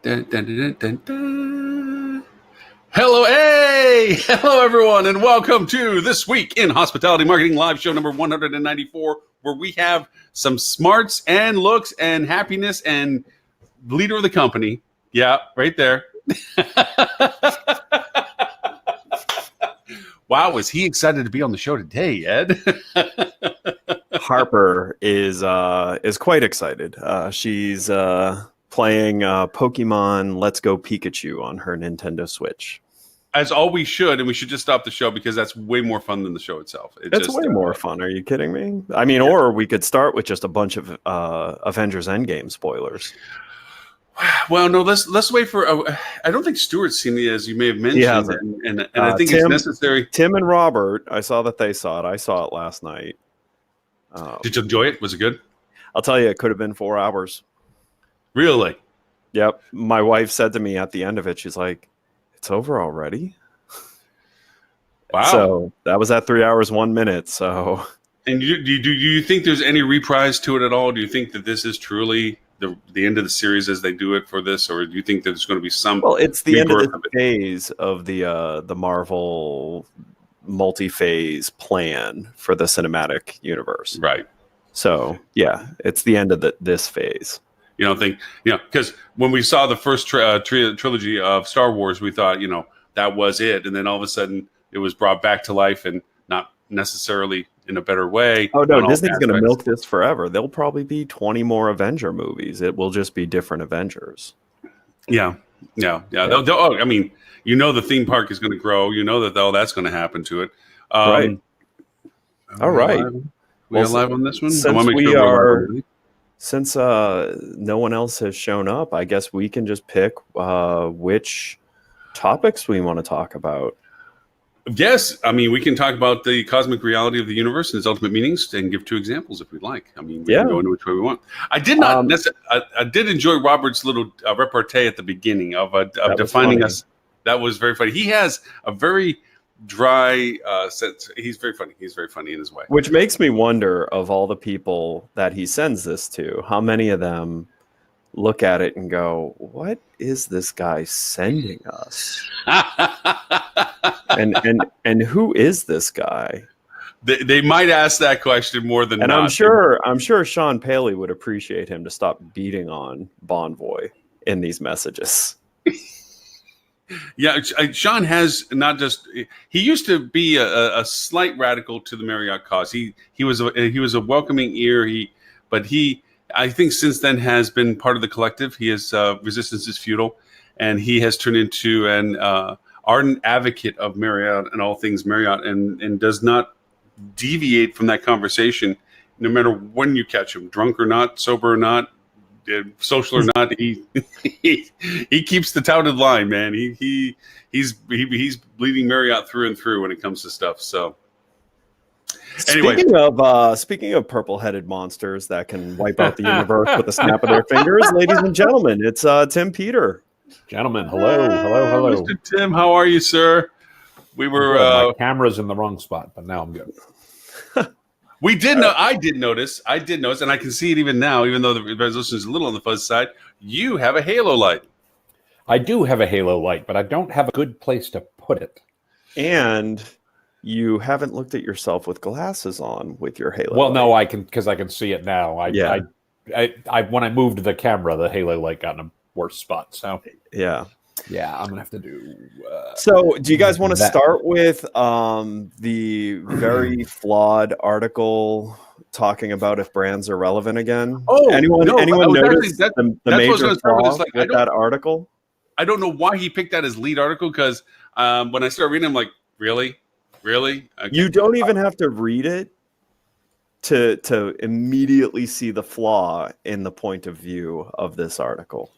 Dun, dun, dun, dun, dun. Hello, hey! Hello, everyone, and welcome to This Week in Hospitality Marketing live show number 194, where we have some smarts and looks and happiness and leader of the company. Yeah, right there. Wow, is he excited to be on the show today, Ed? Harper is quite excited. She's playing Pokemon Let's Go Pikachu on her Nintendo Switch. As all we should, and we should just stop the show because that's way more fun than the show itself. It's way more fun. Are you kidding me? I mean, yeah. Or we could start with just a bunch of Avengers Endgame spoilers. Well, no, let's wait for. I don't think Stuart's seen it, as you may have mentioned, and I think it's necessary. Tim and Robert, I saw that they saw it. I saw it last night. Did you enjoy it? Was it good? I'll tell you, it could have been 4 hours. Really? Yep. My wife said to me at the end of it, she's like, "It's over already." Wow. So that was at 3 hours 1 minute. So. And do you think there's any reprise to it at all? Do you think that this is truly the end of the series as they do it for this, or do you think there's going to be some? Well, it's the end of the phase of the Marvel multi-phase plan for the cinematic universe. Right. So yeah, it's the end of this phase. You don't think, because when we saw the first trilogy of Star Wars, we thought, that was it, and then all of a sudden it was brought back to life, and not necessarily in a better way. Oh no, Disney's going to milk this forever. There'll probably be 20 more Avenger movies. It will just be different Avengers. Yeah. I mean, the theme park is going to grow. That all that's going to happen to it. Right. All right. We are live on this one. Since no one else has shown up, I guess we can just pick which topics we want to talk about. Yes, I mean, we can talk about the cosmic reality of the universe and its ultimate meanings, and give 2 examples if we'd like. I mean, we can go into which way we want. I did not I did enjoy Robert's little repartee at the beginning of defining us. That was very funny. He has a very dry sense. He's very funny. He's very funny in his way. Which makes me wonder, of all the people that he sends this to, how many of them look at it and go, "What is this guy sending us?" and who is this guy? They might ask that question more than and not. I'm sure Sean Paley would appreciate him to stop beating on Bonvoy in these messages. Yeah, Sean has not just. He used to be a slight radical to the Marriott cause. He was a welcoming ear. I think since then has been part of the collective. He has Resistance is Futile, and he has turned into an ardent advocate of Marriott and all things Marriott, and does not deviate from that conversation, no matter when you catch him, drunk or not, sober or not, social or not. He keeps the touted line, man. He's bleeding Marriott through and through when it comes to stuff. So. Anyway. Speaking of purple-headed monsters that can wipe out the universe with a snap of their fingers, ladies and gentlemen, it's Tim Peter. Gentlemen, hello. Mr. Tim, how are you, sir? We were my camera's in the wrong spot, but now I'm good. We did know. I did notice, and I can see it even now, even though the resolution is a little on the fuzz side. You have a halo light. I do have a halo light, but I don't have a good place to put it. And you haven't looked at yourself with glasses on with your halo. Well, light. no, I can, because I can see it now. I when I moved the camera, the halo light got in a worse spot. So yeah, I'm gonna have to do. So, do you guys want to start with the very flawed article talking about if brands are relevant again? Oh, anyone notice the major flaw with that article? I don't know why he picked that as lead article, because when I started reading, I'm like, really? Okay. You don't even have to read it to immediately see the flaw in the point of view of this article.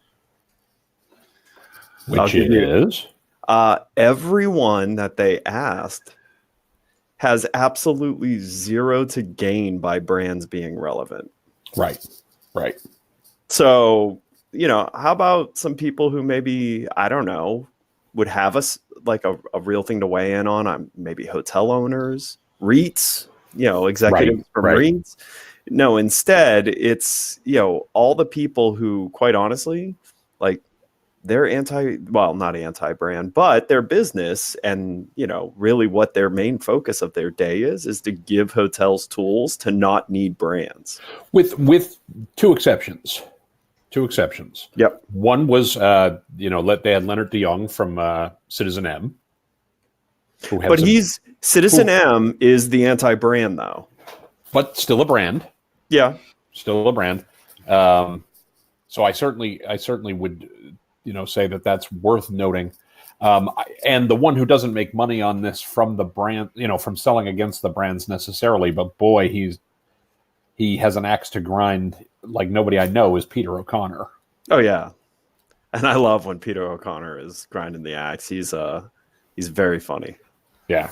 Which is? Everyone that they asked has absolutely zero to gain by brands being relevant. Right. So, how about some people who maybe, I don't know, would have us like a real thing to weigh in on maybe hotel owners, REITs, executives from REITs. No, instead it's, all the people who, quite honestly, like, their not anti-brand, but their business and, really what their main focus of their day is to give hotels tools to not need brands. With two exceptions. Two exceptions. Yep. One was, they had Leonard DeYoung from Citizen M. Citizen M is the anti-brand though. But still a brand. Yeah. Still a brand. So I certainly would, say that that's worth noting. And the one who doesn't make money on this from the brand, from selling against the brands necessarily, but boy, he has an axe to grind like nobody I know, is Peter O'Connor. Oh yeah. And I love when Peter O'Connor is grinding the axe. He's very funny. Yeah,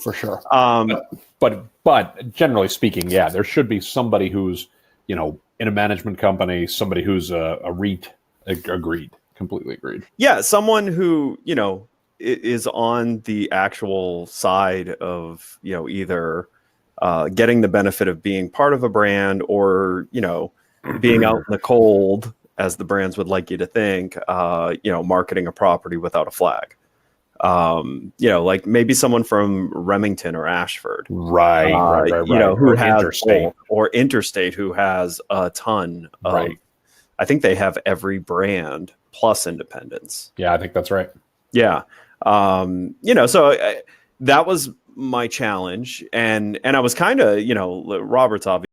for sure. But generally speaking, there should be somebody who's, in a management company, somebody who's a REIT. Completely agreed. Yeah, someone who, is on the actual side of, either getting the benefit of being part of a brand or, being out in the cold, as the brands would like you to think, marketing a property without a flag. Like maybe someone from Remington or Ashford, right. Who has Interstate or Interstate, who has a ton of. Right. I think they have every brand plus Independence. Yeah, I think that's right. Yeah, so that was my challenge, and I was kind of, Robert's obviously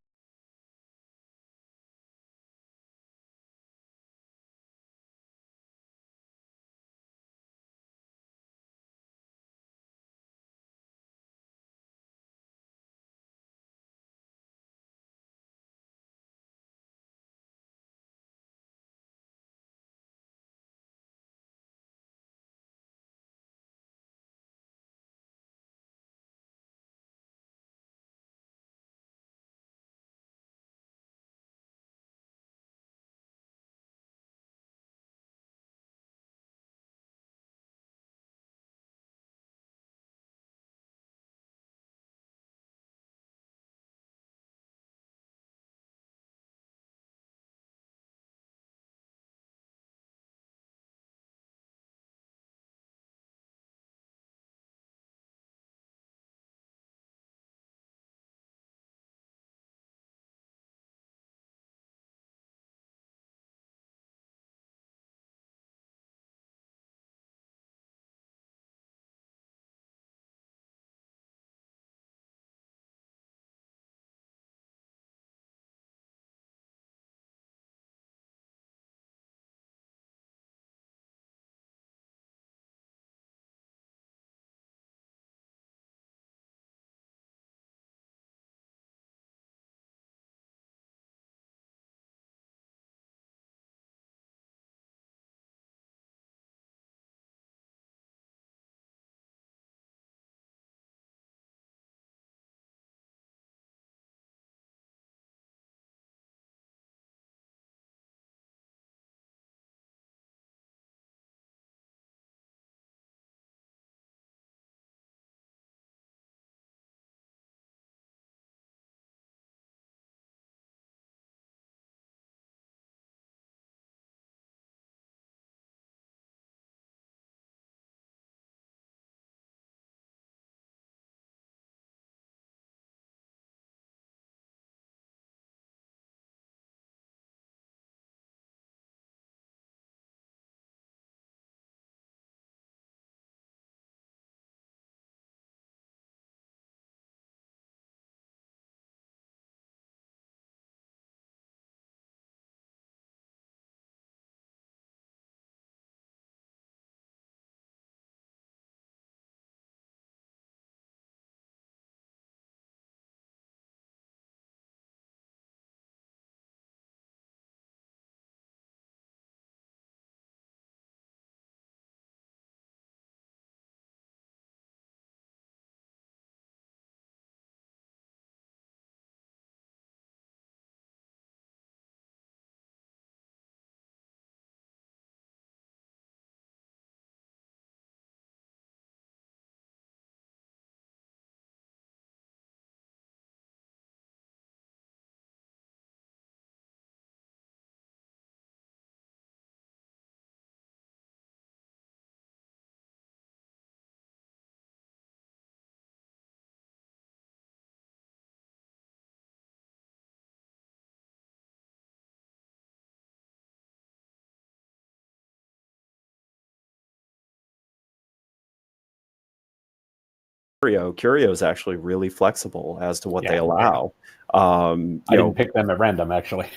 Curio is actually really flexible as to what they Yeah. allow. I didn't pick them at random, actually.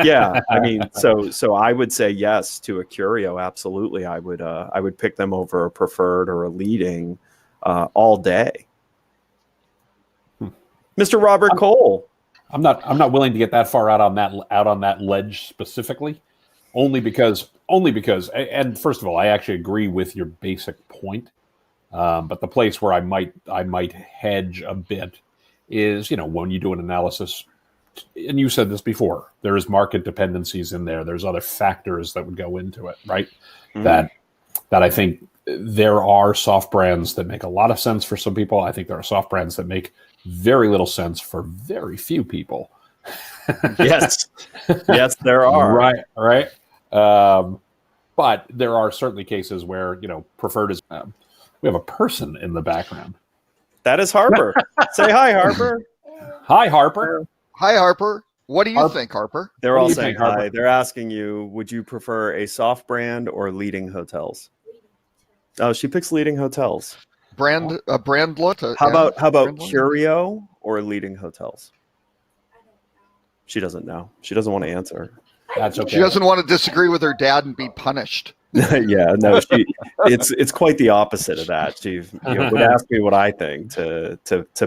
Yeah, I mean, so I would say yes to a Curio. Absolutely, I would pick them over a preferred or a leading all day. Mr. Robert Cole. I'm not willing to get that far out on that ledge specifically, only because, and first of all, I actually agree with your basic point. But the place where I might hedge a bit is, when you do an analysis, and you said this before, there is market dependencies in there. There's other factors that would go into it, right? Mm-hmm. That I think there are soft brands that make a lot of sense for some people. I think there are soft brands that make very little sense for very few people. Yes, there are. Right. But there are certainly cases where preferred is. We have a person in the background. That is Harper. Say hi, Harper. Hi, Harper. Hi, Harper. What do you think, Harper? They're all saying hi. They're asking you, would you prefer a soft brand or leading hotels? Oh, she picks leading hotels. Brand look. How about Curio or leading hotels? She doesn't know. She doesn't want to answer. That's okay. She doesn't want to disagree with her dad and be punished. Yeah, no, it's quite the opposite of that. She would ask me what I think to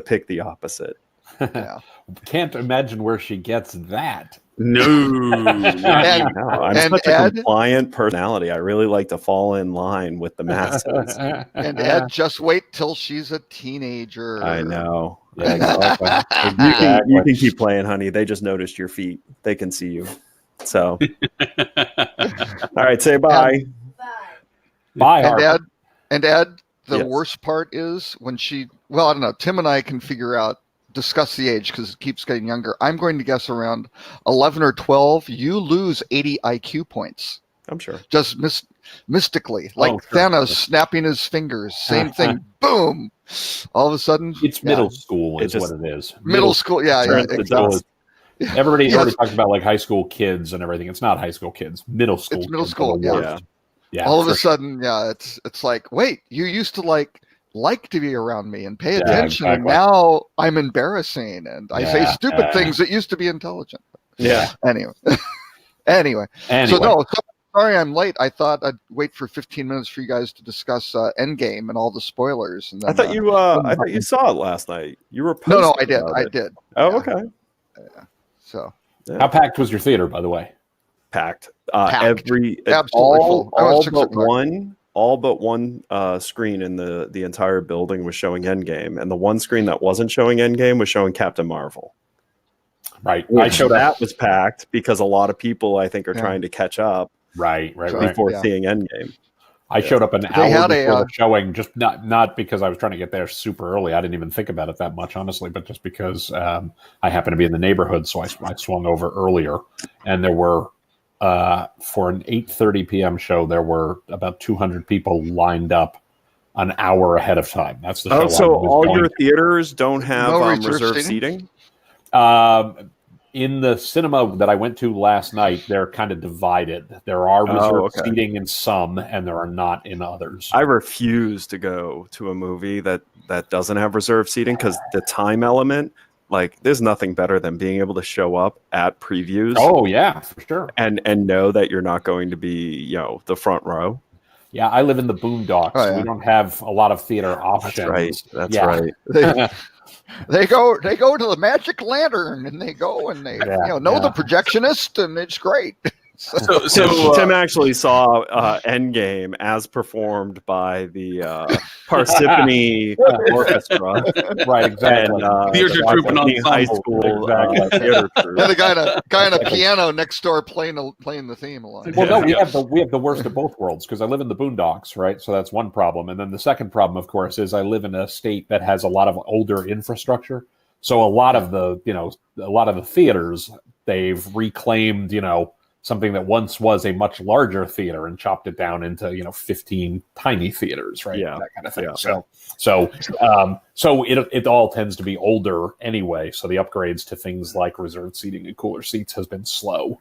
pick the opposite. Yeah. Can't imagine where she gets that. No. I'm such a compliant personality. I really like to fall in line with the masses. And Ed, just wait till she's a teenager. I know. Yeah, exactly. You can keep playing, honey. They just noticed your feet. They can see you. So, all right, say bye. Bye, Harper. And Ed, the Yes. worst part is when I don't know, Tim and I can discuss the age because it keeps getting younger. I'm going to guess around 11 or 12, you lose 80 IQ points. I'm sure. Just mystically, like Thanos snapping his fingers. Same thing. Boom. All of a sudden. It's middle school is what it is. Middle school. Yeah. Everybody talks about like high school kids and everything. It's not high school kids. Middle school. It's middle kids school. Yeah. All of a sudden, it's like, wait, you used to like to be around me and pay attention, and now I'm embarrassing and I say stupid things that used to be intelligent. Yeah. Anyway. So no, sorry I'm late. I thought I'd wait for 15 minutes for you guys to discuss Endgame and all the spoilers. And then, I thought you saw it last night. You were posting No, I did. about I it. did. Oh, okay. So how packed was your theater, by the way? Packed. Packed. Absolutely full. All but one screen in the entire building was showing Endgame, and the one screen that wasn't showing Endgame was showing Captain Marvel. Right. That was packed because a lot of people, I think, are trying to catch up. Right. Before seeing Endgame. I showed up an hour before the showing, just not because I was trying to get there super early. I didn't even think about it that much, honestly, but just because I happened to be in the neighborhood, so I swung over earlier. And there were, for an 8:30 p.m. show, there were about 200 people lined up an hour ahead of time. That's the show. Oh, so all your theaters don't have reserved seating? In the cinema that I went to last night, they're kind of divided. There are reserved seating in some, and there are not in others. I refuse to go to a movie that doesn't have reserved seating because the time element, like, there's nothing better than being able to show up at previews. Oh yeah, for sure. And know that you're not going to be, the front row. Yeah, I live in the boondocks. Oh, yeah. We don't have a lot of theater options. That's right. They go to the Magic Lantern and they know the projectionist, and it's great. So Tim actually saw Endgame as performed by the Parsippany Orchestra. Right, exactly. And theater troupe and high school theater troupe. And the guy on a piano next door playing the theme along. Well, no, we have the worst of both worlds because I live in the boondocks, right? So that's one problem. And then the second problem, of course, is I live in a state that has a lot of older infrastructure. So a lot of the theaters, they've reclaimed, something that once was a much larger theater and chopped it down into 15 tiny theaters, right? Yeah, that kind of thing. Yeah. So it all tends to be older anyway. So the upgrades to things like reserved seating and cooler seats has been slow.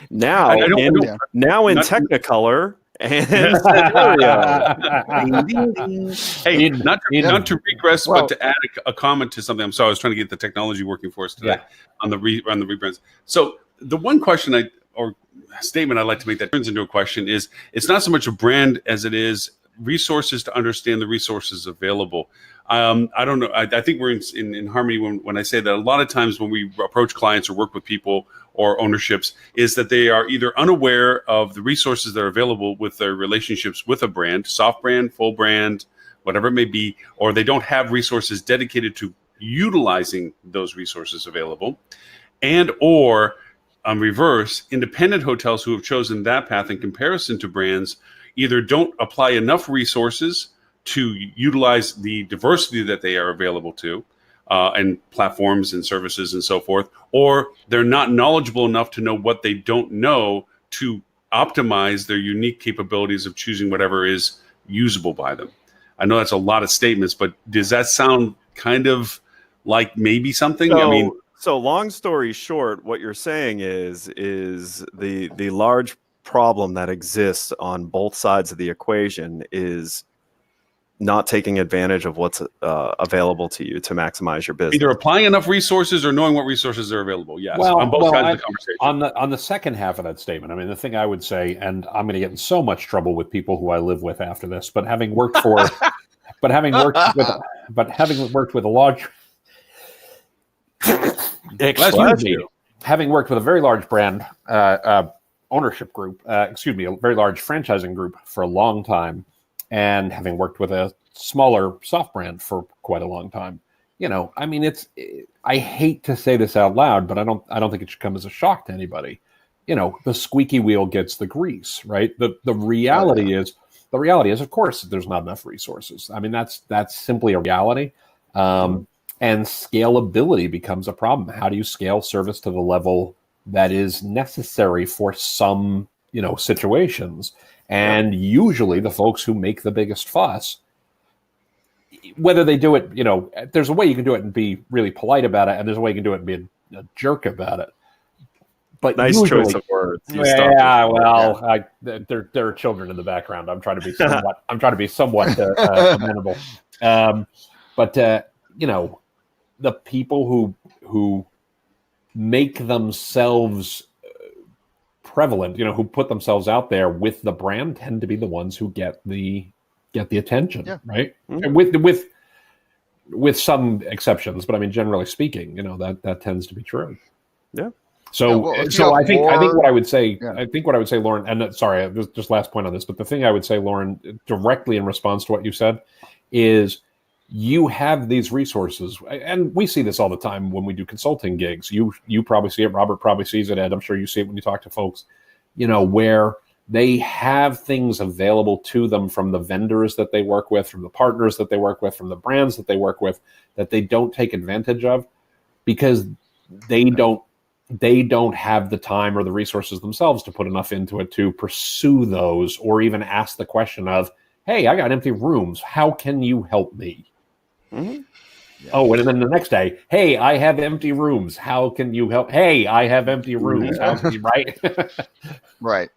Now in Technicolor and Cytherea. Ding, ding, ding. Hey, In- not to regress, Well- but to add a comment to something. I'm sorry, I was trying to get the technology working for us today Yeah. on the rebrands. So the one question or statement I'd like to make that turns into a question is: it's not so much a brand as it is resources to understand the resources available. I don't know. I think we're in harmony when I say that a lot of times when we approach clients or work with people or ownerships is that they are either unaware of the resources that are available with their relationships with a brand, soft brand, full brand, whatever it may be, or they don't have resources dedicated to utilizing those resources available, and or on reverse, independent hotels who have chosen that path in comparison to brands either don't apply enough resources to utilize the diversity that they are available to and platforms and services and so forth, or they're not knowledgeable enough to know what they don't know to optimize their unique capabilities of choosing whatever is usable by them. I know that's a lot of statements, but does that sound kind of like maybe something? So long story short, what you're saying is the large problem that exists on both sides of the equation is not taking advantage of what's available to you to maximize your business. Either applying enough resources or knowing what resources are available. Yes, Well, on both sides of the conversation. On the second half of that statement, I mean, the thing I would say, and I'm going to get in so much trouble with people who I live with after this, but having worked with a large, excuse me, having worked with a very large brand ownership group, a very large franchising group for a long time, and having worked with a smaller soft brand for quite a long time, I mean, I hate to say this out loud, but I don't think it should come as a shock to anybody. The squeaky wheel gets the grease, right? The reality is, of course, there's not enough resources. I mean, that's simply a reality. And scalability becomes a problem. How do you scale service to the level that is necessary for some, situations? And usually the folks who make the biggest fuss, whether they do it, there's a way you can do it and be really polite about it, and there's a way you can do it and be a jerk about it. But nice usually, choice of words. Yeah, well, there are children in the background. I'm trying to be somewhat amenable. But the people who make themselves prevalent, who put themselves out there with the brand, tend to be the ones who get the attention, right? Mm-hmm. And with some exceptions, but I mean, generally speaking, that tends to be true. Yeah. So I think what I would say, Lauren, and sorry, just last point on this, but the thing I would say, Lauren, directly in response to what you said, is you have these resources, and we see this all the time when we do consulting gigs. You probably see it, Robert probably sees it, Ed, I'm sure you see it when you talk to folks, where they have things available to them from the vendors that they work with, from the partners that they work with, from the brands that they work with, that they don't take advantage of because they don't have the time or the resources themselves to put enough into it to pursue those, or even ask the question of, hey, I got empty rooms. How can you help me? Mm-hmm. Yeah. Oh, and then the next day, hey, I have empty rooms. How can you help? Hey, I have empty rooms. How can you, right? Right.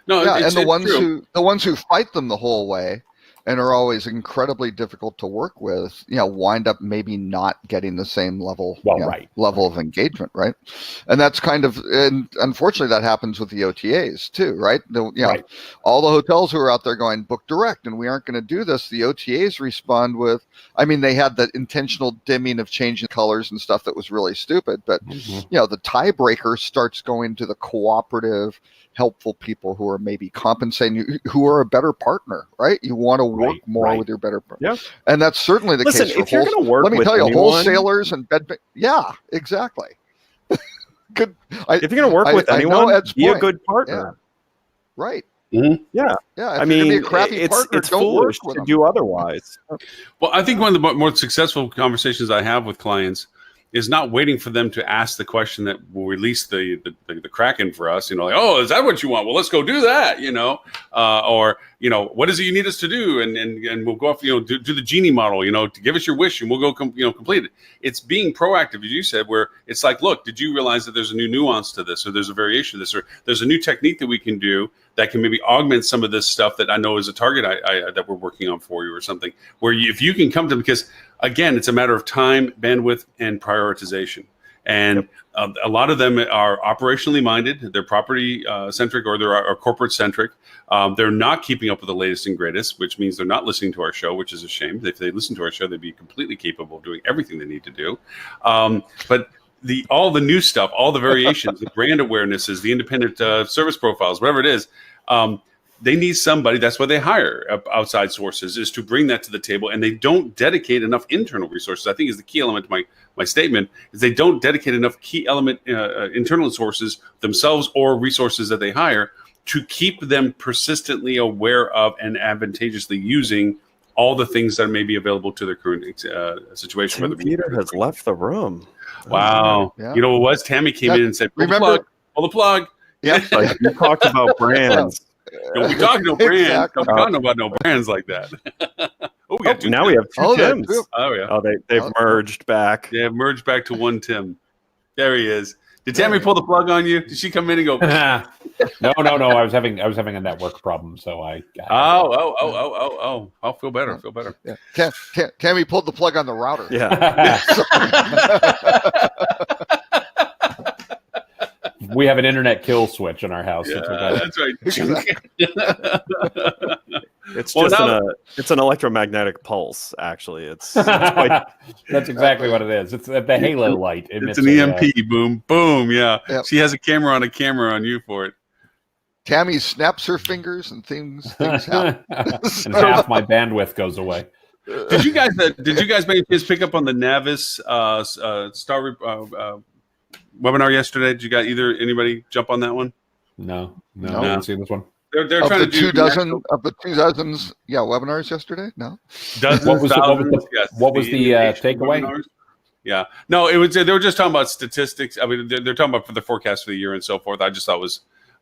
No, yeah, and the ones who fight them the whole way and are always incredibly difficult to work with, wind up maybe not getting the same level level of engagement, right? And that's and unfortunately that happens with the OTAs too, right? All the hotels who are out there going book direct and we aren't going to do this, the OTAs respond with, they had that intentional dimming of changing colors and stuff that was really stupid, but the tiebreaker starts going to the cooperative, helpful people who are maybe compensating you, who are a better partner, right? You want to work more with your better partner. Yeah. And that's certainly the case for if you're going to work with wholesalers and bed. Yeah, exactly. If you're going to work with anyone, be a good partner. Yeah. Right. Mm-hmm. Yeah. Yeah. If you're be a crappy partner, it's don't foolish work with to them. do otherwise. Well, I think one of the more successful conversations I have with clients is not waiting for them to ask the question that will release the Kraken for us. Like, oh, is that what you want? Well, let's go do that. Or what is it you need us to do? And we'll go off. Do the genie model. To give us your wish, and we'll go complete it. It's being proactive, as you said, where it's like, look, did you realize that there's a new nuance to this, or there's a variation of this, or there's a new technique that we can do that can maybe augment some of this stuff that I know is a target that we're working on for you or something, where if you can come to, because again, it's a matter of time, bandwidth, and prioritization. And a lot of them are operationally minded. They're property centric, or they're corporate centric. They're not keeping up with the latest and greatest, which means they're not listening to our show, which is a shame. If they listen to our show, they'd be completely capable of doing everything they need to do. But all the new stuff, all the variations, the brand awarenesses, the independent service profiles, whatever it is, they need somebody. That's why they hire outside sources, is to bring that to the table. And they don't dedicate enough internal resources. I think is the key element to my statement, is they don't dedicate enough key element internal sources themselves or resources that they hire to keep them persistently aware of and advantageously using all the things that may be available to their current situation. Tim Peter has left the room. Wow. Yeah. You know what it was? Tammy came in and said, pull the plug. Yeah. Like you talked about brands. No, we talking no brands. Exactly. We talking about no brands like that. We have two Tims. Oh yeah. Oh, they've merged back. Yeah, merged back to one Tim. There he is. Did Tammy pull the plug on you? Did she come in and go? No. I was having a network problem, so I. Oh! I'll feel better. Feel better. Yeah. Tammy pulled the plug on the router. Yeah. We have an internet kill switch in our house. Yeah, that's right. It's just an electromagnetic pulse. Actually, it's quite... That's exactly what it is. It's the halo light. It's an EMP. Boom, boom. Yeah. Yep. She has a camera on you for it. Tammy snaps her fingers and things happen. And half my bandwidth goes away. Did you guys maybe just pick up on the Navis Star webinar yesterday? Did you guys anybody jump on that one? No. I haven't seen this one. They're trying to do 2 dozen webinars yesterday. No, dozens. What was the takeaway? Webinars? Yeah, no, it was. They were just talking about statistics. I mean, they're talking about for the forecast for the year and so forth. I just thought it was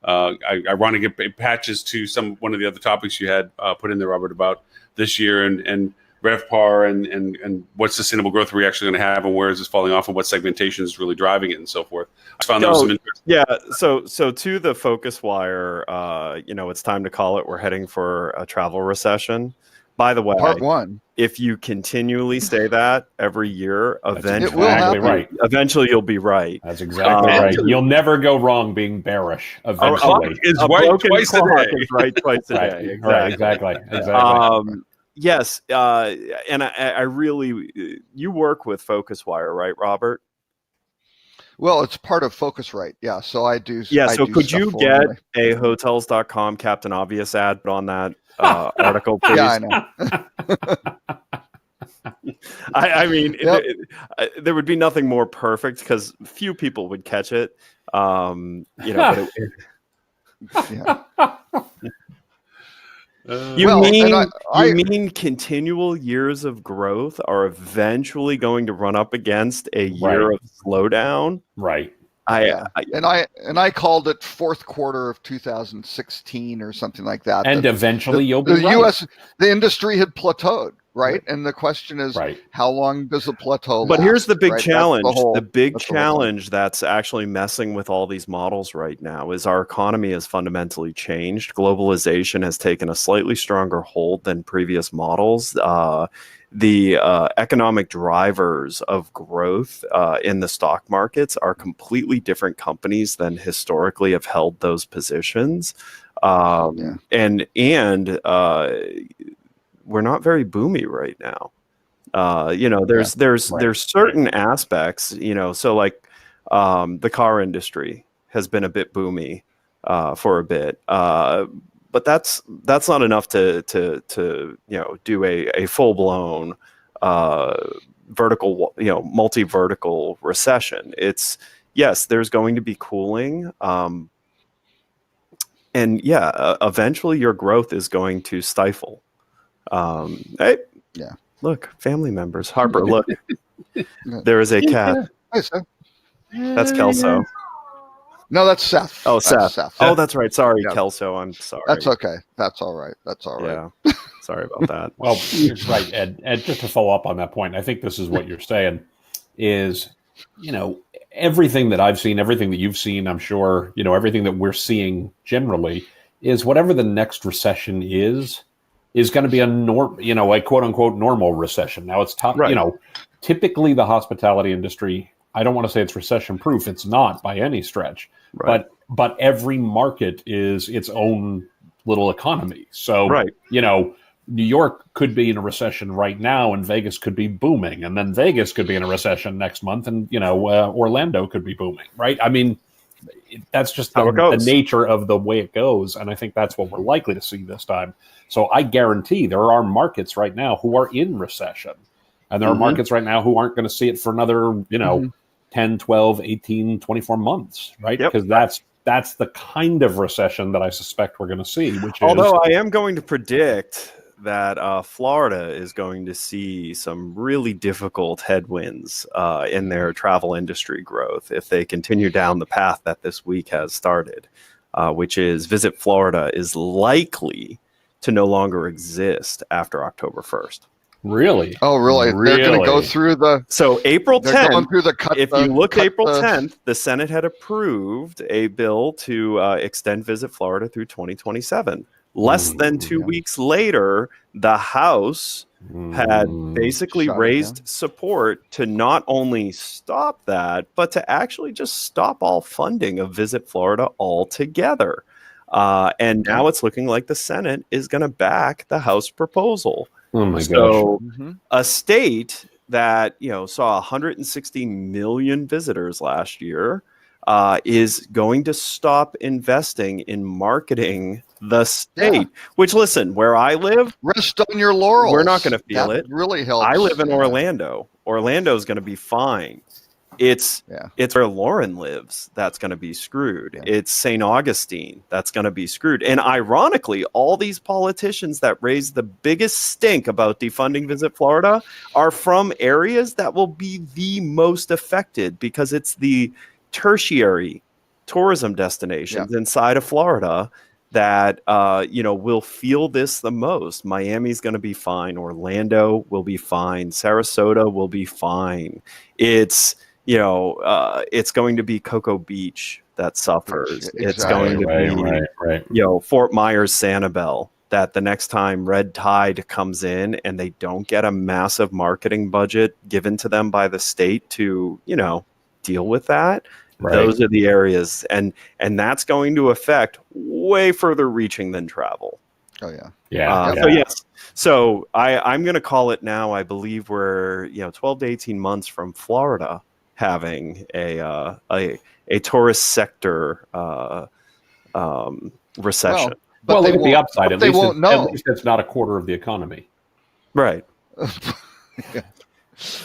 ironic. It patches to one of the other topics you had put in there, Robert, about this year and RevPAR and what sustainable growth are we actually going to have, and where is this falling off, and what segmentation is really driving it, and so forth. I found that was some interesting. Yeah. So to the Focus Wire, it's time to call it. We're heading for a travel recession. By the way, part one. If you continually say that every year, eventually you'll be right. That's exactly right. You'll never go wrong being bearish. Eventually, it's right twice a day. Is right twice a day. Exactly. Yes, and I really, you work with FocusWire, right, Robert? Well, it's part of Focusrite, yeah. So I do. Yeah. So could you get a Hotels.com Captain Obvious ad on that article, please? Yeah, I know. I mean, there would be nothing more perfect because few people would catch it. But yeah. You mean continual years of growth are eventually going to run up against a year of slowdown? Right. I called it fourth quarter of 2016 or something like that. And eventually you'll be right. The industry had plateaued, right? And the question is, how long does the plateau last? But here's the big challenge. The big challenge that's actually messing with all these models right now is our economy has fundamentally changed. Globalization has taken a slightly stronger hold than previous models. The economic drivers of growth in the stock markets are completely different companies than historically have held those positions. And we're not very boomy right now. There's certain aspects, so like the car industry has been a bit boomy for a bit. But that's not enough to do a full blown vertical, multi-vertical recession. It's yes, there's going to be cooling, and eventually your growth is going to stifle. Look, family members. Harper, look, there is a cat. That's Kelso. No, that's Seth. Oh, Seth. Oh, that's right. Sorry, Kelso. I'm sorry. That's okay. That's all right. Yeah. Sorry about that. Well, right, Ed. And just to follow up on that point, I think this is what you're saying is, everything that I've seen, everything that you've seen, I'm sure, everything that we're seeing generally is whatever the next recession is going to be a a quote unquote normal recession. Now it's tough, right. Typically the hospitality industry, I don't want to say it's recession proof. It's not by any stretch, right. but every market is its own little economy. So, right. New York could be in a recession right now and Vegas could be booming. And then Vegas could be in a recession next month and, Orlando could be booming, right? I mean, that's just the nature of the way it goes. And I think that's what we're likely to see this time. So I guarantee there are markets right now who are in recession. And there are markets right now who aren't going to see it for another, 10, 12, 18, 24 months, right? Because that's the kind of recession that I suspect we're going to see. Although I am going to predict that Florida is going to see some really difficult headwinds in their travel industry growth if they continue down the path that this week has started, which is Visit Florida is likely to no longer exist after October 1st. Really? Oh, really? They're going to go through So April 10th, if you look April the 10th, the Senate had approved a bill to extend Visit Florida through 2027. Less than 2 weeks later, the House had basically raised support to not only stop that, but to actually just stop all funding of Visit Florida altogether. And now it's looking like the Senate is going to back the House proposal. Oh my gosh. A state that, saw 160 million visitors last year is going to stop investing in marketing the state, which, listen, where I live, rest on your laurels. We're not going to feel it. Really helps. I live in Orlando. Orlando is going to be fine. It's where Lauren lives that's going to be screwed. It's St. Augustine that's going to be screwed. And ironically, all these politicians that raise the biggest stink about defunding Visit Florida are from areas that will be the most affected because it's the tertiary tourism destinations inside of Florida that will feel this the most. Miami's going to be fine. Orlando will be fine. Sarasota will be fine. It's going to be Cocoa Beach that suffers. Exactly. It's going to be Fort Myers, Sanibel, that the next time Red Tide comes in and they don't get a massive marketing budget given to them by the state to, deal with that. Right. Those are the areas, and that's going to affect way further reaching than travel. Oh yeah. So yes, so I'm going to call it now. I believe we're 12 to 18 months from Florida having a tourist sector recession. Well, look at the upside. At least it's not a quarter of the economy. Right.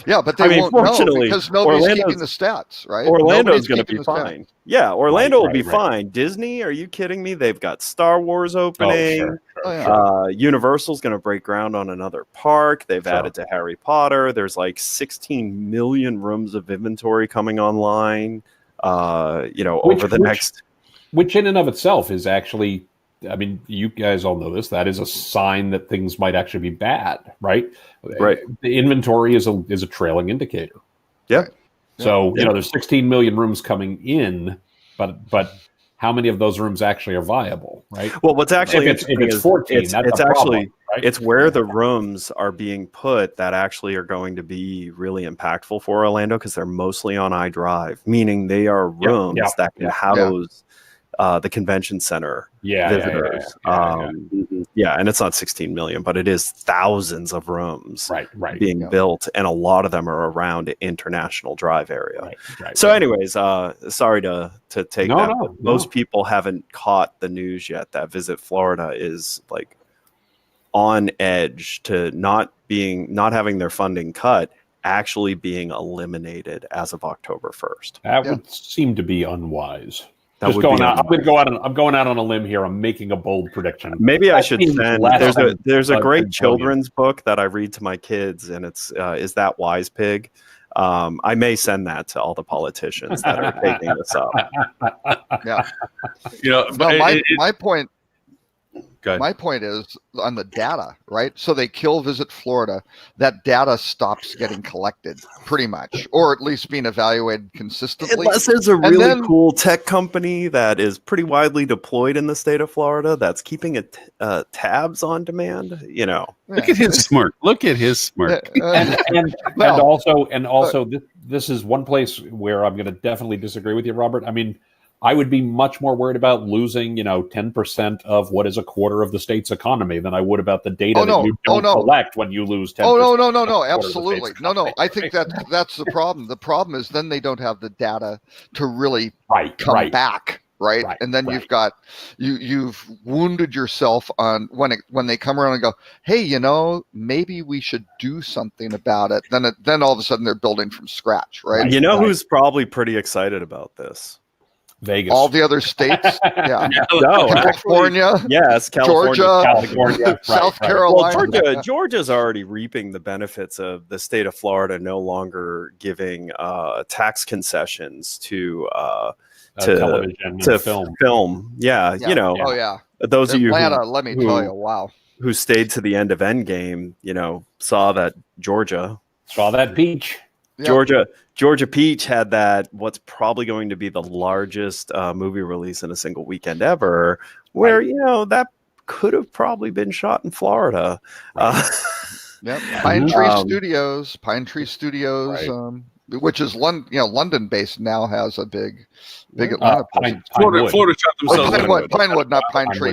Yeah, but they won't know because nobody's keeping the stats, right? Orlando's going to be fine. Yeah, Orlando will be fine. Disney, are you kidding me? They've got Star Wars opening. Universal's going to break ground on another park. They've added to Harry Potter. There's like 16 million rooms of inventory coming online. Over the next, which in and of itself is actually, I mean, you guys all know this. That is a sign that things might actually be bad, right? Right. The inventory is a trailing indicator. Yeah. So there's 16 million rooms coming in, but how many of those rooms actually are viable, right? Well, what's actually if it's 14, that's it's a actually problem, right? It's where the rooms are being put that actually are going to be really impactful for Orlando because they're mostly on iDrive, meaning they are rooms that can house the convention center visitors. And it's not 16 million, but it is thousands of rooms being built, and a lot of them are around International Drive area. Anyways, sorry to take that. But most people haven't caught the news yet that Visit Florida is like on edge to not having their funding cut, actually being eliminated as of October 1st. That would seem to be unwise. I'm going out on a limb here. I'm making a bold prediction. Maybe I should send. There's a great children's book that I read to my kids, and it's Is That Wise Pig? I may send that to all the politicians that are taking this up. Yeah. My point. My point is on the data, right? So they kill Visit Florida. That data stops getting collected, pretty much, or at least being evaluated consistently. Unless there's a really cool tech company that is pretty widely deployed in the state of Florida that's keeping tabs on demand. Look at his smirk. Look at his smirk. And also, this is one place where I'm going to definitely disagree with you, Robert. I mean, I would be much more worried about losing, 10% of what is a quarter of the state's economy than I would about the data that you don't collect when you lose 10%. No, absolutely. No. I think that's the problem. The problem is then they don't have the data to really come back. Right. And then you've got you've wounded yourself on when they come around and go, hey, maybe we should do something about it. Then all of a sudden they're building from scratch. Right. Who's probably pretty excited about this? Vegas. All the other states. Yeah. No, California. Actually, yes, California. South Carolina. Well, Georgia's already reaping the benefits of the state of Florida no longer giving tax concessions to television to film. Yeah. Oh yeah. Those Atlanta, of you let me tell you, wow. Who stayed to the end of Endgame, saw that Georgia saw that peach. Yep. Georgia Peach had that what's probably going to be the largest movie release in a single weekend ever, where that could have probably been shot in Florida. Yep. Pine Tree Studios, which is London based, now has a big Atlanta presence. Florida shot themselves. Pinewood, not Pine Tree.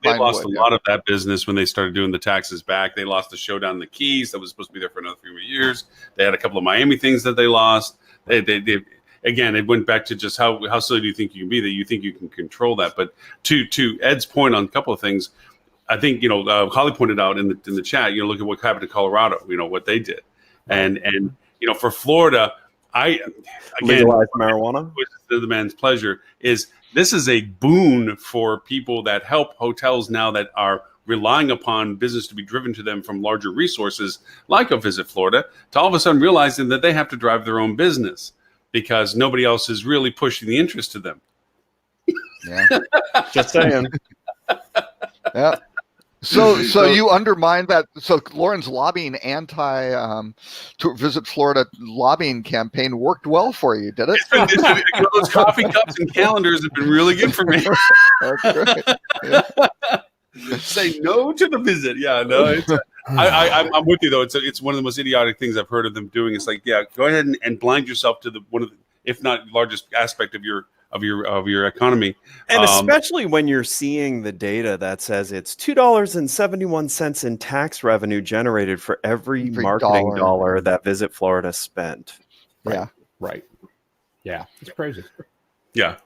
They lost a lot of that business when they started doing the taxes back. They lost the show down in the Keys that was supposed to be there for another 3 more years. They had a couple of Miami things that they lost. They again, it went back to just how silly do you think you can be that you think you can control that. But to Ed's point on a couple of things, I think Holly pointed out in the chat. Look at what happened to Colorado. What they did, and for Florida, legalize marijuana, which is the man's pleasure. This is a boon for people that help hotels now that are relying upon business to be driven to them from larger resources like a Visit Florida, to all of a sudden realizing that they have to drive their own business because nobody else is really pushing the interest to them. Yeah, just saying. Yeah. So you undermine that. So Lauren's lobbying to Visit Florida lobbying campaign worked well for you, did it? Those coffee cups and calendars have been really good for me. That's great. Yeah. Say no to the visit. Yeah, no. I'm with you though. It's one of the most idiotic things I've heard of them doing. It's like, go ahead and blind yourself to one of the, if not largest aspect of your economy, and especially when you're seeing the data that says it's $2.71 in tax revenue generated for every marketing dollar that Visit Florida spent. Right. Yeah, it's crazy. Yeah.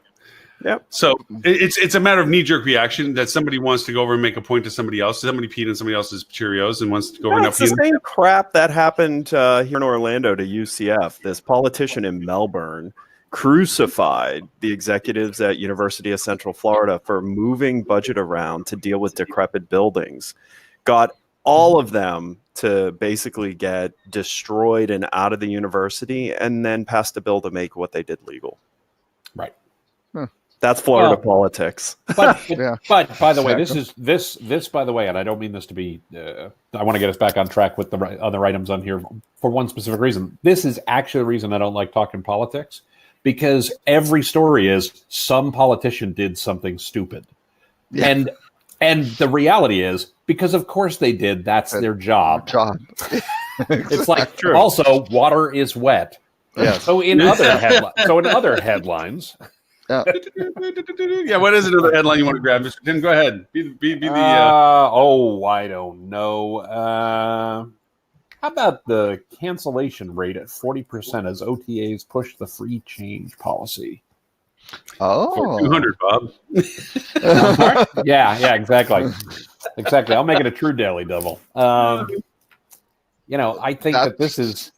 Yep. So it's a matter of knee-jerk reaction that somebody wants to go over and make a point to somebody else. Somebody peed in somebody else's Cheerios and wants to go over and it's the same crap that happened here in Orlando to UCF. This politician in Melbourne crucified the executives at University of Central Florida for moving budget around to deal with decrepit buildings, got all of them to basically get destroyed and out of the university, and then passed a bill to make what they did legal. Right. That's Florida politics. But by the way, this by the way, and I don't mean this to be, I want to get us back on track with the other items on here for one specific reason. This is actually the reason I don't like talking politics, because every story is some politician did something stupid. Yeah. And the reality is, because of course they did, that's their job. It's like, true. Also, water is wet. Yeah. So in other headlines. Yeah, what is another headline you want to grab, Mr. Tim? Go ahead. Be the. I don't know. How about the cancellation rate at 40% as OTAs push the free change policy? Oh, 200, Bob. Yeah, exactly. I'll make it a true daily double. I think that this is.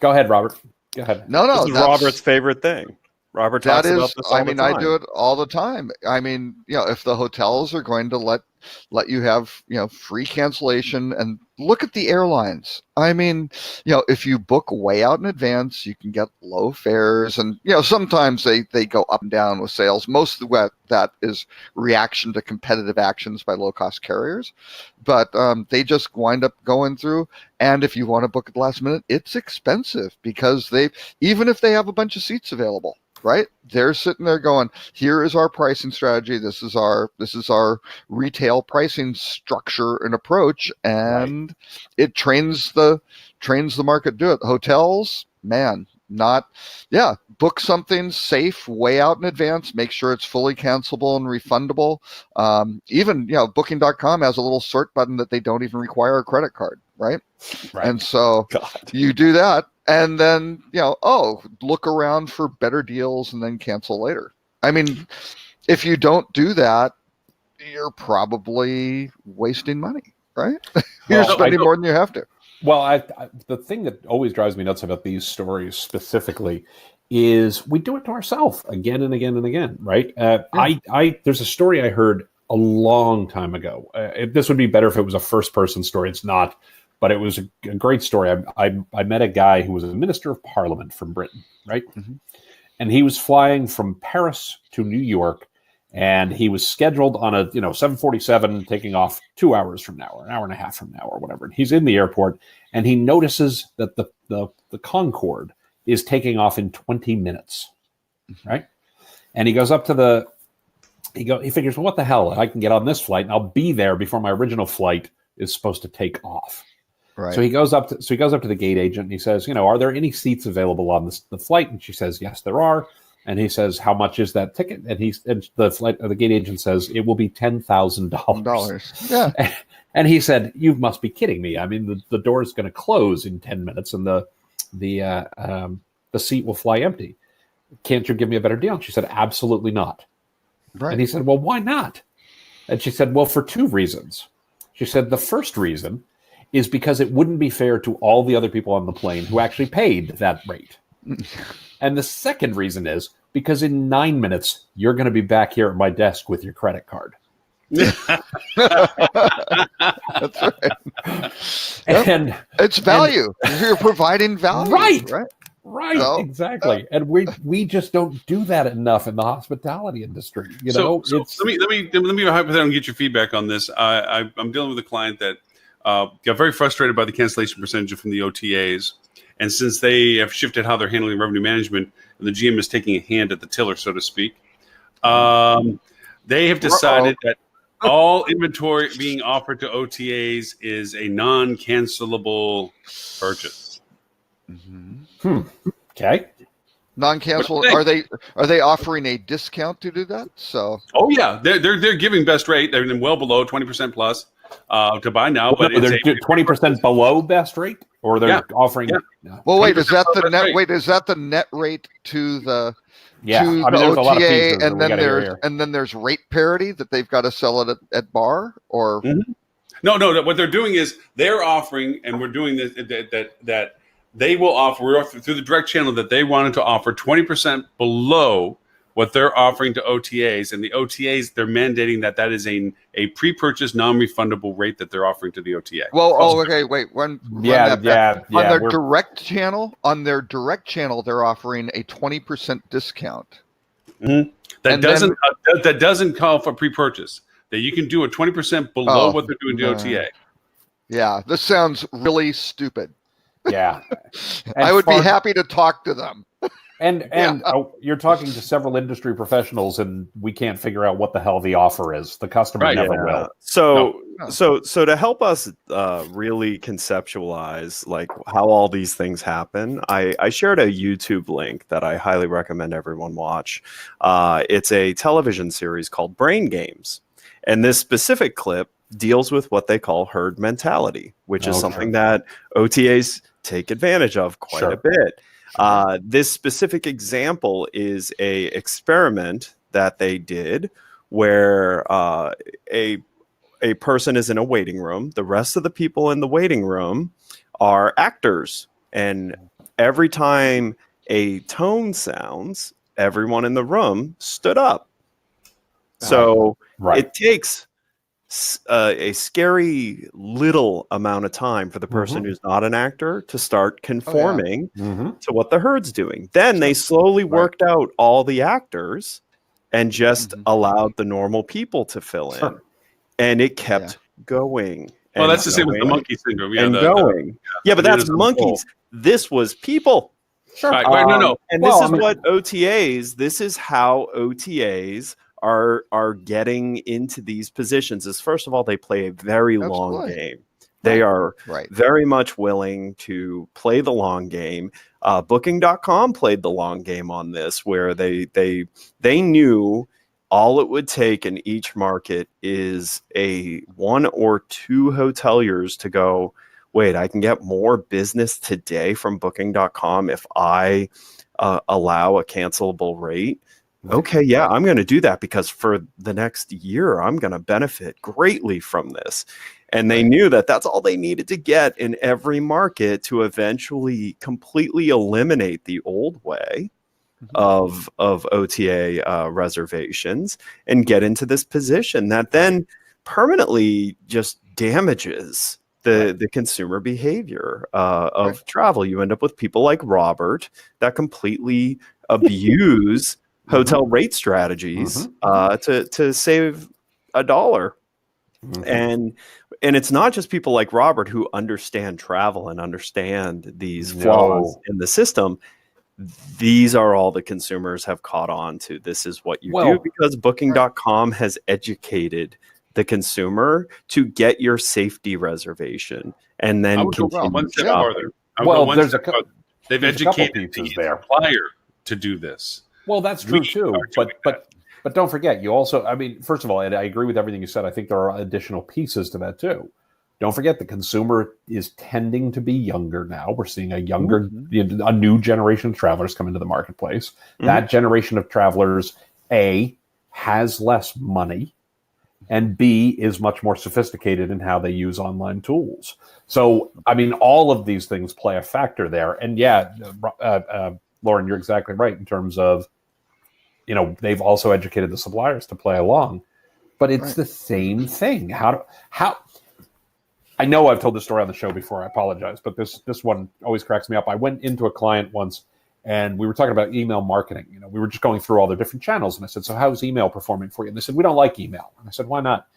Go ahead, Robert. Go ahead. No, this is Robert's favorite thing. Robert talks about this all the time. I do it all the time. I mean, if the hotels are going to let let you have, free cancellation. And look at the airlines. I mean, if you book way out in advance, you can get low fares. And, sometimes they go up and down with sales. Most of that is reaction to competitive actions by low-cost carriers. But they just wind up going through. And if you want to book at the last minute, it's expensive because even if they have a bunch of seats available, right? They're sitting there going, here is our pricing strategy. This is our retail pricing structure and approach. And it trains the market to do it. Hotels, man, book something safe way out in advance. Make sure it's fully cancelable and refundable. Even, booking.com has a little sort button that they don't even require a credit card, right? And so you do that. And then, look around for better deals and then cancel later. I mean, if you don't do that, you're probably wasting money, right? You're spending more than you have to. Well, the thing that always drives me nuts about these stories specifically is we do it to ourselves again and again and again, right? There's a story I heard a long time ago. This would be better if it was a first-person story. It's not. But it was a great story. I met a guy who was a minister of parliament from Britain, right? Mm-hmm. And he was flying from Paris to New York, and he was scheduled on a 747 taking off 2 hours from now, or an hour and a half from now, or whatever. And he's in the airport, and he notices that the Concorde is taking off in 20 minutes, right? And he goes up to he figures, well, what the hell? I can get on this flight, and I'll be there before my original flight is supposed to take off. Right. So he goes up to the gate agent and he says, are there any seats available on the flight? And she says, yes, there are. And he says, how much is that ticket? And the gate agent says, it will be $10,000. Yeah. And he said, you must be kidding me. I mean, the door is going to close in 10 minutes and the seat will fly empty. Can't you give me a better deal? And she said, absolutely not. Right. And he said, well, why not? And she said, well, for two reasons. She said, the first reason is because it wouldn't be fair to all the other people on the plane who actually paid that rate. And the second reason is because in 9 minutes, you're going to be back here at my desk with your credit card. That's right. And it's value. You're providing value. Right. So, exactly. And we just don't do that enough in the hospitality industry. So let me be hypothetical and get your feedback on this. I'm dealing with a client that got very frustrated by the cancellation percentage from the OTAs. And since they have shifted how they're handling revenue management, and the GM is taking a hand at the tiller, so to speak, they have decided that all inventory being offered to OTAs is a non-cancelable purchase. Mm-hmm. Okay. Non-cancelable. Are they offering a discount to do that? So. Oh yeah, they're giving best rate. They're well below 20% plus to buy now, but they're 20% below best rate, or they're offering. Yeah. Well, wait, is that the net? Wait, is that the net rate to the? Yeah, to the OTA, and then there's rate parity that they've got to sell it at bar, or. Mm-hmm. No. What they're doing is they're offering, and we're doing this that they will offer. We're offering through the direct channel that they wanted to offer 20% below what they're offering to OTAs, and the OTAs, they're mandating that is a pre-purchase non-refundable rate that they're offering to the OTA. Well, okay, wait. On their direct channel, they're offering a 20% discount. Mm-hmm. That doesn't call for pre-purchase. That you can do a 20% below what they're doing to OTA. Yeah, this sounds really stupid. Yeah, I would be happy to talk to them. And you're talking to several industry professionals, and we can't figure out what the hell the offer is. The customer never will. So to help us really conceptualize like how all these things happen, I shared a YouTube link that I highly recommend everyone watch. It's a television series called Brain Games, and this specific clip deals with what they call herd mentality, which is something that OTAs take advantage of quite a bit. This specific example is a experiment that they did where a person is in a waiting room. The rest of the people in the waiting room are actors. And every time a tone sounds, everyone in the room stood up. So it takes a scary little amount of time for the person who's not an actor to start conforming to what the herd's doing. Then they slowly worked out all the actors and just allowed the normal people to fill in. And it kept going. Well, that's the same with the monkey syndrome. Yeah, but that's monkeys. This was people. Sure. Right, no. And this is what OTAs, this is how OTAs are getting into these positions. Is first of all, they play a very long game. They are very much willing to play the long game. Booking.com played the long game on this, where they knew all it would take in each market is a 1 or 2 hoteliers to go, wait, I can get more business today from Booking.com if I allow a cancelable rate. Okay, yeah, I'm going to do that because for the next year, I'm going to benefit greatly from this. And they knew that that's all they needed to get in every market to eventually completely eliminate the old way of OTA reservations and get into this position that then permanently just damages the consumer behavior of travel. You end up with people like Robert that completely abuse hotel rate strategies to save $1. And it's not just people like Robert who understand travel and understand these flaws in the system. These are all the consumers have caught on to. This is what you do because Booking.com has educated the consumer to get your safety reservation and then continue one step farther. They've educated the supplier to do this. Well, that's true too. But don't forget, you also, I mean, first of all, and I agree with everything you said. I think there are additional pieces to that too. Don't forget, the consumer is tending to be younger now. We're seeing a new generation of travelers come into the marketplace. That generation of travelers, A, has less money, and B, is much more sophisticated in how they use online tools. So, I mean, all of these things play a factor there. And Lauren, you're exactly right in terms of, they've also educated the suppliers to play along, but it's the same thing. How I know I've told this story on the show before. I apologize, but this one always cracks me up. I went into a client once and we were talking about email marketing. We were just going through all the different channels. And I said, so how's email performing for you? And they said, we don't like email. And I said, why not?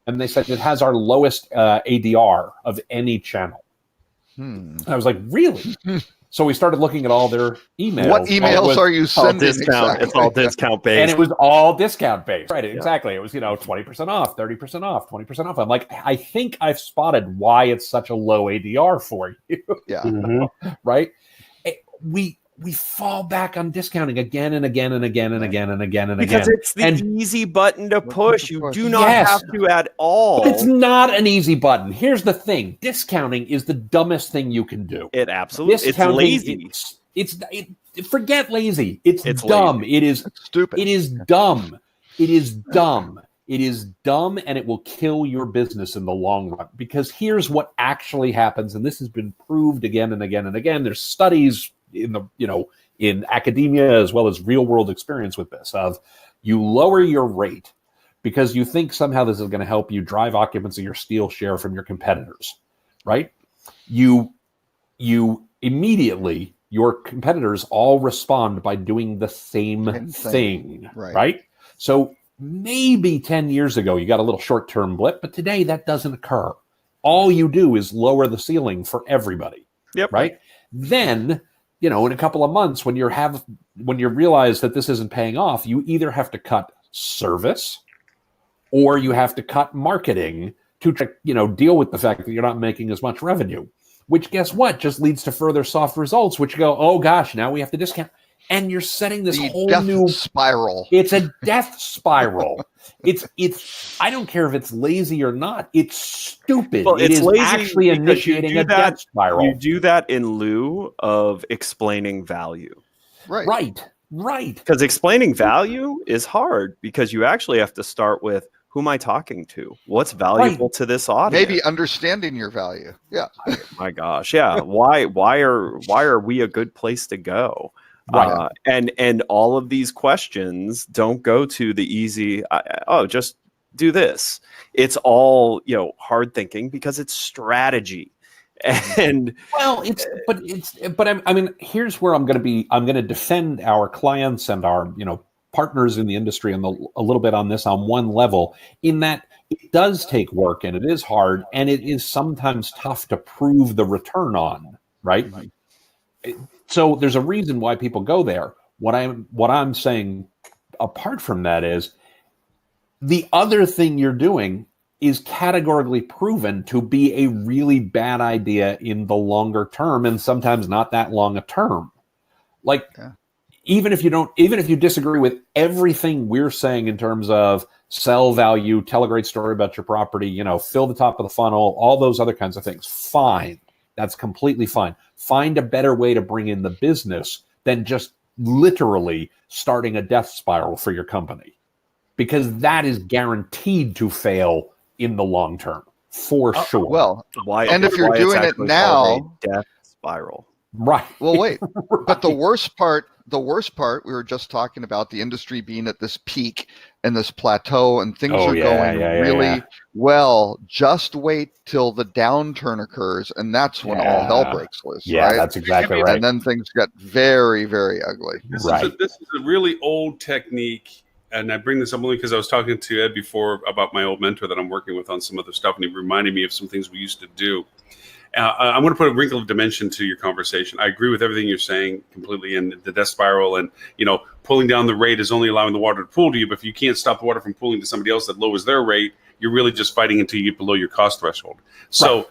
And they said, it has our lowest ADR of any channel. And I was like, really? So we started looking at all their emails. What emails are you sending? Discount. It's all discount based. And it was all discount based. Right, exactly. It was, 20% off, 30% off, 20% off. I'm like, I think I've spotted why it's such a low ADR for you. Yeah. Right? We fall back on discounting again and again and again and again and again and again. Because it's the easy button to push. You do not have to at all. But it's not an easy button. Here's the thing. Discounting is the dumbest thing you can do. It absolutely it's lazy. Forget lazy. It's dumb. Lazy. It's stupid. It is dumb. It is dumb. It is dumb, and it will kill your business in the long run. Because here's what actually happens, and this has been proved again and again and again. There's studies in academia as well as real world experience with this of you lower your rate because you think somehow this is going to help you drive occupancy or steal share from your competitors, right? You immediately, your competitors all respond by doing the same thing, right? So maybe 10 years ago, you got a little short-term blip, but today that doesn't occur. All you do is lower the ceiling for everybody, right? Then, in a couple of months, when you realize that this isn't paying off, you either have to cut service or you have to cut marketing to deal with the fact that you're not making as much revenue. Which, guess what, just leads to further soft results, which go, oh gosh, now we have to discount. And you're setting this whole new spiral. It's a death spiral. It's. I don't care if it's lazy or not. It's stupid. Well, it is lazy actually initiating a death spiral. You do that in lieu of explaining value. Right. Because explaining value is hard because you actually have to start with who am I talking to? What's valuable to this audience? Maybe understanding your value. Yeah. My gosh. Yeah. Why are we a good place to go? And all of these questions don't go to the easy, just do this. It's all, hard thinking because it's strategy. And well, I mean, here's where I'm going to defend our clients and our, partners in the industry and a little bit on this on one level, in that it does take work and it is hard and it is sometimes tough to prove the return on, right? So there's a reason why people go there. What I'm saying apart from that is the other thing you're doing is categorically proven to be a really bad idea in the longer term, and sometimes not that long a term. Like, even if you disagree with everything we're saying in terms of sell value, tell a great story about your property, fill the top of the funnel, all those other kinds of things, fine. That's completely fine. Find a better way to bring in the business than just literally starting a death spiral for your company, because that is guaranteed to fail in the long term, for sure. Well, and if you're doing it now, death spiral. Right. Well, wait, right. But the worst part, we were just talking about the industry being at this peak and this plateau, and things are going really well. Just wait till the downturn occurs, and that's when all hell breaks loose. Yeah, right? That's exactly right. And then things get very, very ugly. This is a really old technique. And I bring this up only because I was talking to Ed before about my old mentor that I'm working with on some other stuff, and he reminded me of some things we used to do. I'm going to put a wrinkle of dimension to your conversation. I agree with everything you're saying completely, and the death spiral, and pulling down the rate is only allowing the water to pool to you. But if you can't stop the water from pooling to somebody else that lowers their rate, you're really just fighting until you get below your cost threshold. So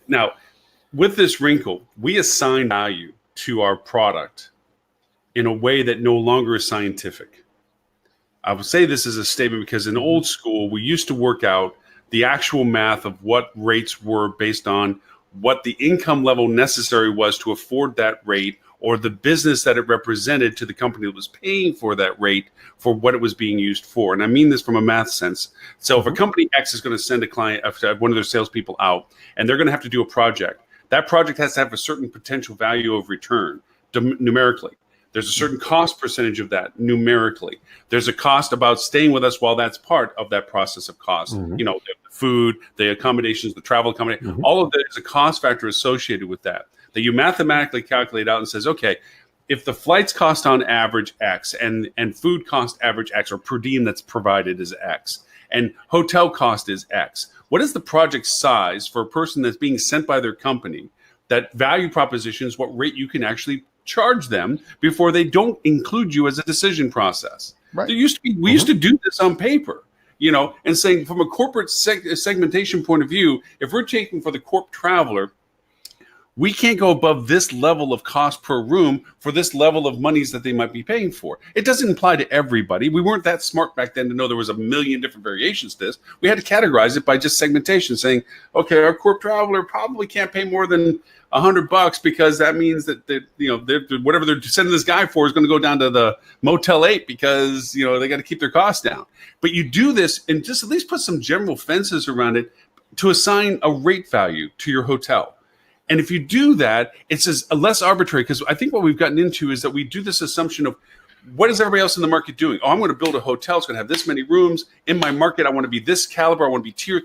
now, with this wrinkle, we assign value to our product in a way that no longer is scientific. I would say this as a statement because in old school, we used to work out the actual math of what rates were based on what the income level necessary was to afford that rate, or the business that it represented to the company that was paying for that rate for what it was being used for. And I mean this from a math sense. So if a company X is going to send a client, one of their salespeople out, and they're going to have to do a project, that project has to have a certain potential value of return numerically. There's a certain cost percentage of that numerically. There's a cost about staying with us while that's part of that process of cost. The food, the accommodations, the travel accommodation, all of that is a cost factor associated with that you mathematically calculate out and says, okay, if the flights cost on average X and food cost average X, or per diem that's provided is X, and hotel cost is X, what is the project size for a person that's being sent by their company? That value proposition is what rate you can actually charge them before they don't include you as a decision process. Right. There used to be, we used to do this on paper, and saying from a corporate segmentation point of view, if we're taking for the corp traveler, we can't go above this level of cost per room for this level of monies that they might be paying for. It doesn't apply to everybody. We weren't that smart back then to know there was a million different variations to this. We had to categorize it by just segmentation, saying, okay, our corp traveler probably can't pay more than $100 because that means that whatever they're sending this guy for is going to go down to the Motel 8 because they got to keep their costs down. But you do this and just at least put some general fences around it to assign a rate value to your hotel. And if you do that, it's less arbitrary, because I think what we've gotten into is that we do this assumption of what is everybody else in the market doing? Oh, I'm going to build a hotel. It's going to have this many rooms. In my market, I want to be this caliber. I want to be tier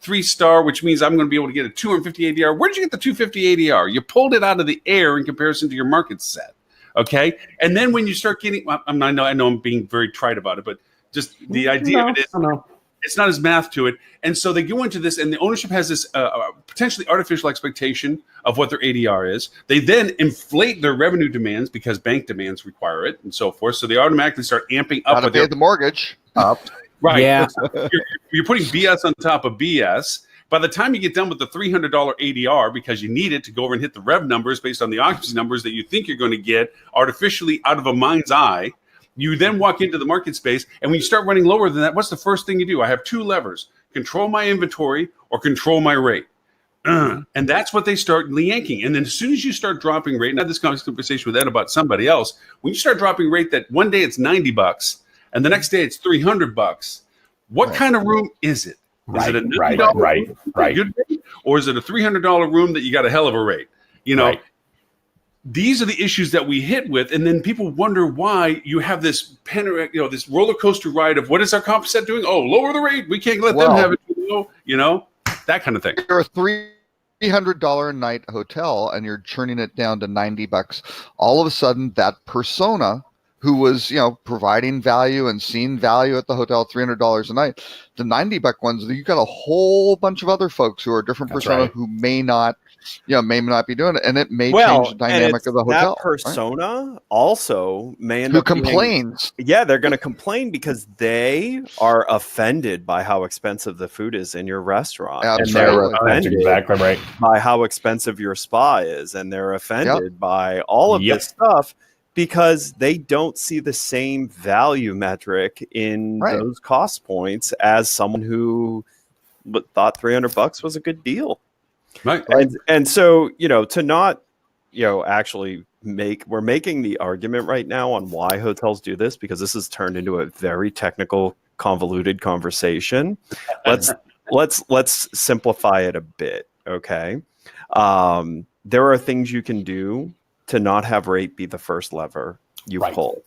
3-star, which means I'm going to be able to get a 250 ADR. Where did you get the 250 ADR? You pulled it out of the air in comparison to your market set. Okay. And then when you start getting, I know I'm being very trite about it, but just the idea of it is, it's not as math to it. And so they go into this, and the ownership has this potentially artificial expectation of what their ADR is. They then inflate their revenue demands because bank demands require it and so forth. So they automatically start amping up. Gotta pay the mortgage up. Right. Yeah. You're putting BS on top of BS. By the time you get done with the $300 ADR, because you need it to go over and hit the rev numbers based on the occupancy numbers that you think you're going to get artificially out of a mind's eye, you then walk into the market space, and when you start running lower than that, what's the first thing you do? I have two levers: control my inventory or control my rate. And that's what they start yanking. And then as soon as you start dropping rate, and I had this conversation with Ed about somebody else, when you start dropping rate that one day it's $90 and the next day it's $300, what kind of room is it? Is it a $90 room, good rate, or is it a $300 room that you got a hell of a rate? these are the issues that we hit with, and then people wonder why you have this this roller coaster ride of what is our comp set doing? Oh, lower the rate. We can't let them have it. That kind of thing. You're a $300 a night hotel, and you're churning it down to $90. All of a sudden, that persona who was providing value and seeing value at the hotel, $300 a night, the $90 ones, you got a whole bunch of other folks who are different persona who may not be doing it, and it may change the dynamic of the hotel. That persona also may end up complains. They're going to complain because they are offended by how expensive the food is in your restaurant. Absolutely. And they're That's exactly right. by how expensive your spa is, and they're offended by all of this stuff because they don't see the same value metric in those cost points as someone who thought $300 was a good deal. Right. And so, to not, actually we're making the argument right now on why hotels do this, because this has turned into a very technical, convoluted conversation. Let's simplify it a bit. Okay. There are things you can do to not have rate be the first lever you pull.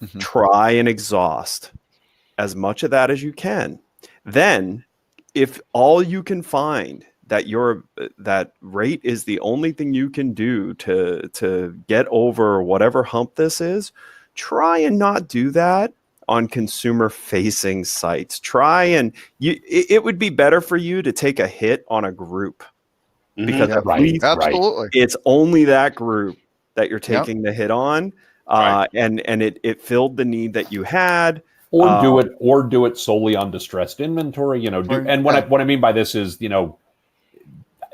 Mm-hmm. Try and exhaust as much of that as you can. Then if all you can find that rate is the only thing you can do to get over whatever hump this is, try and not do that on consumer facing sites. It would be better for you to take a hit on a group, because at least it's only that group that you're taking the hit on. And it filled the need that you had. Or do it solely on distressed inventory, and what I mean by this is,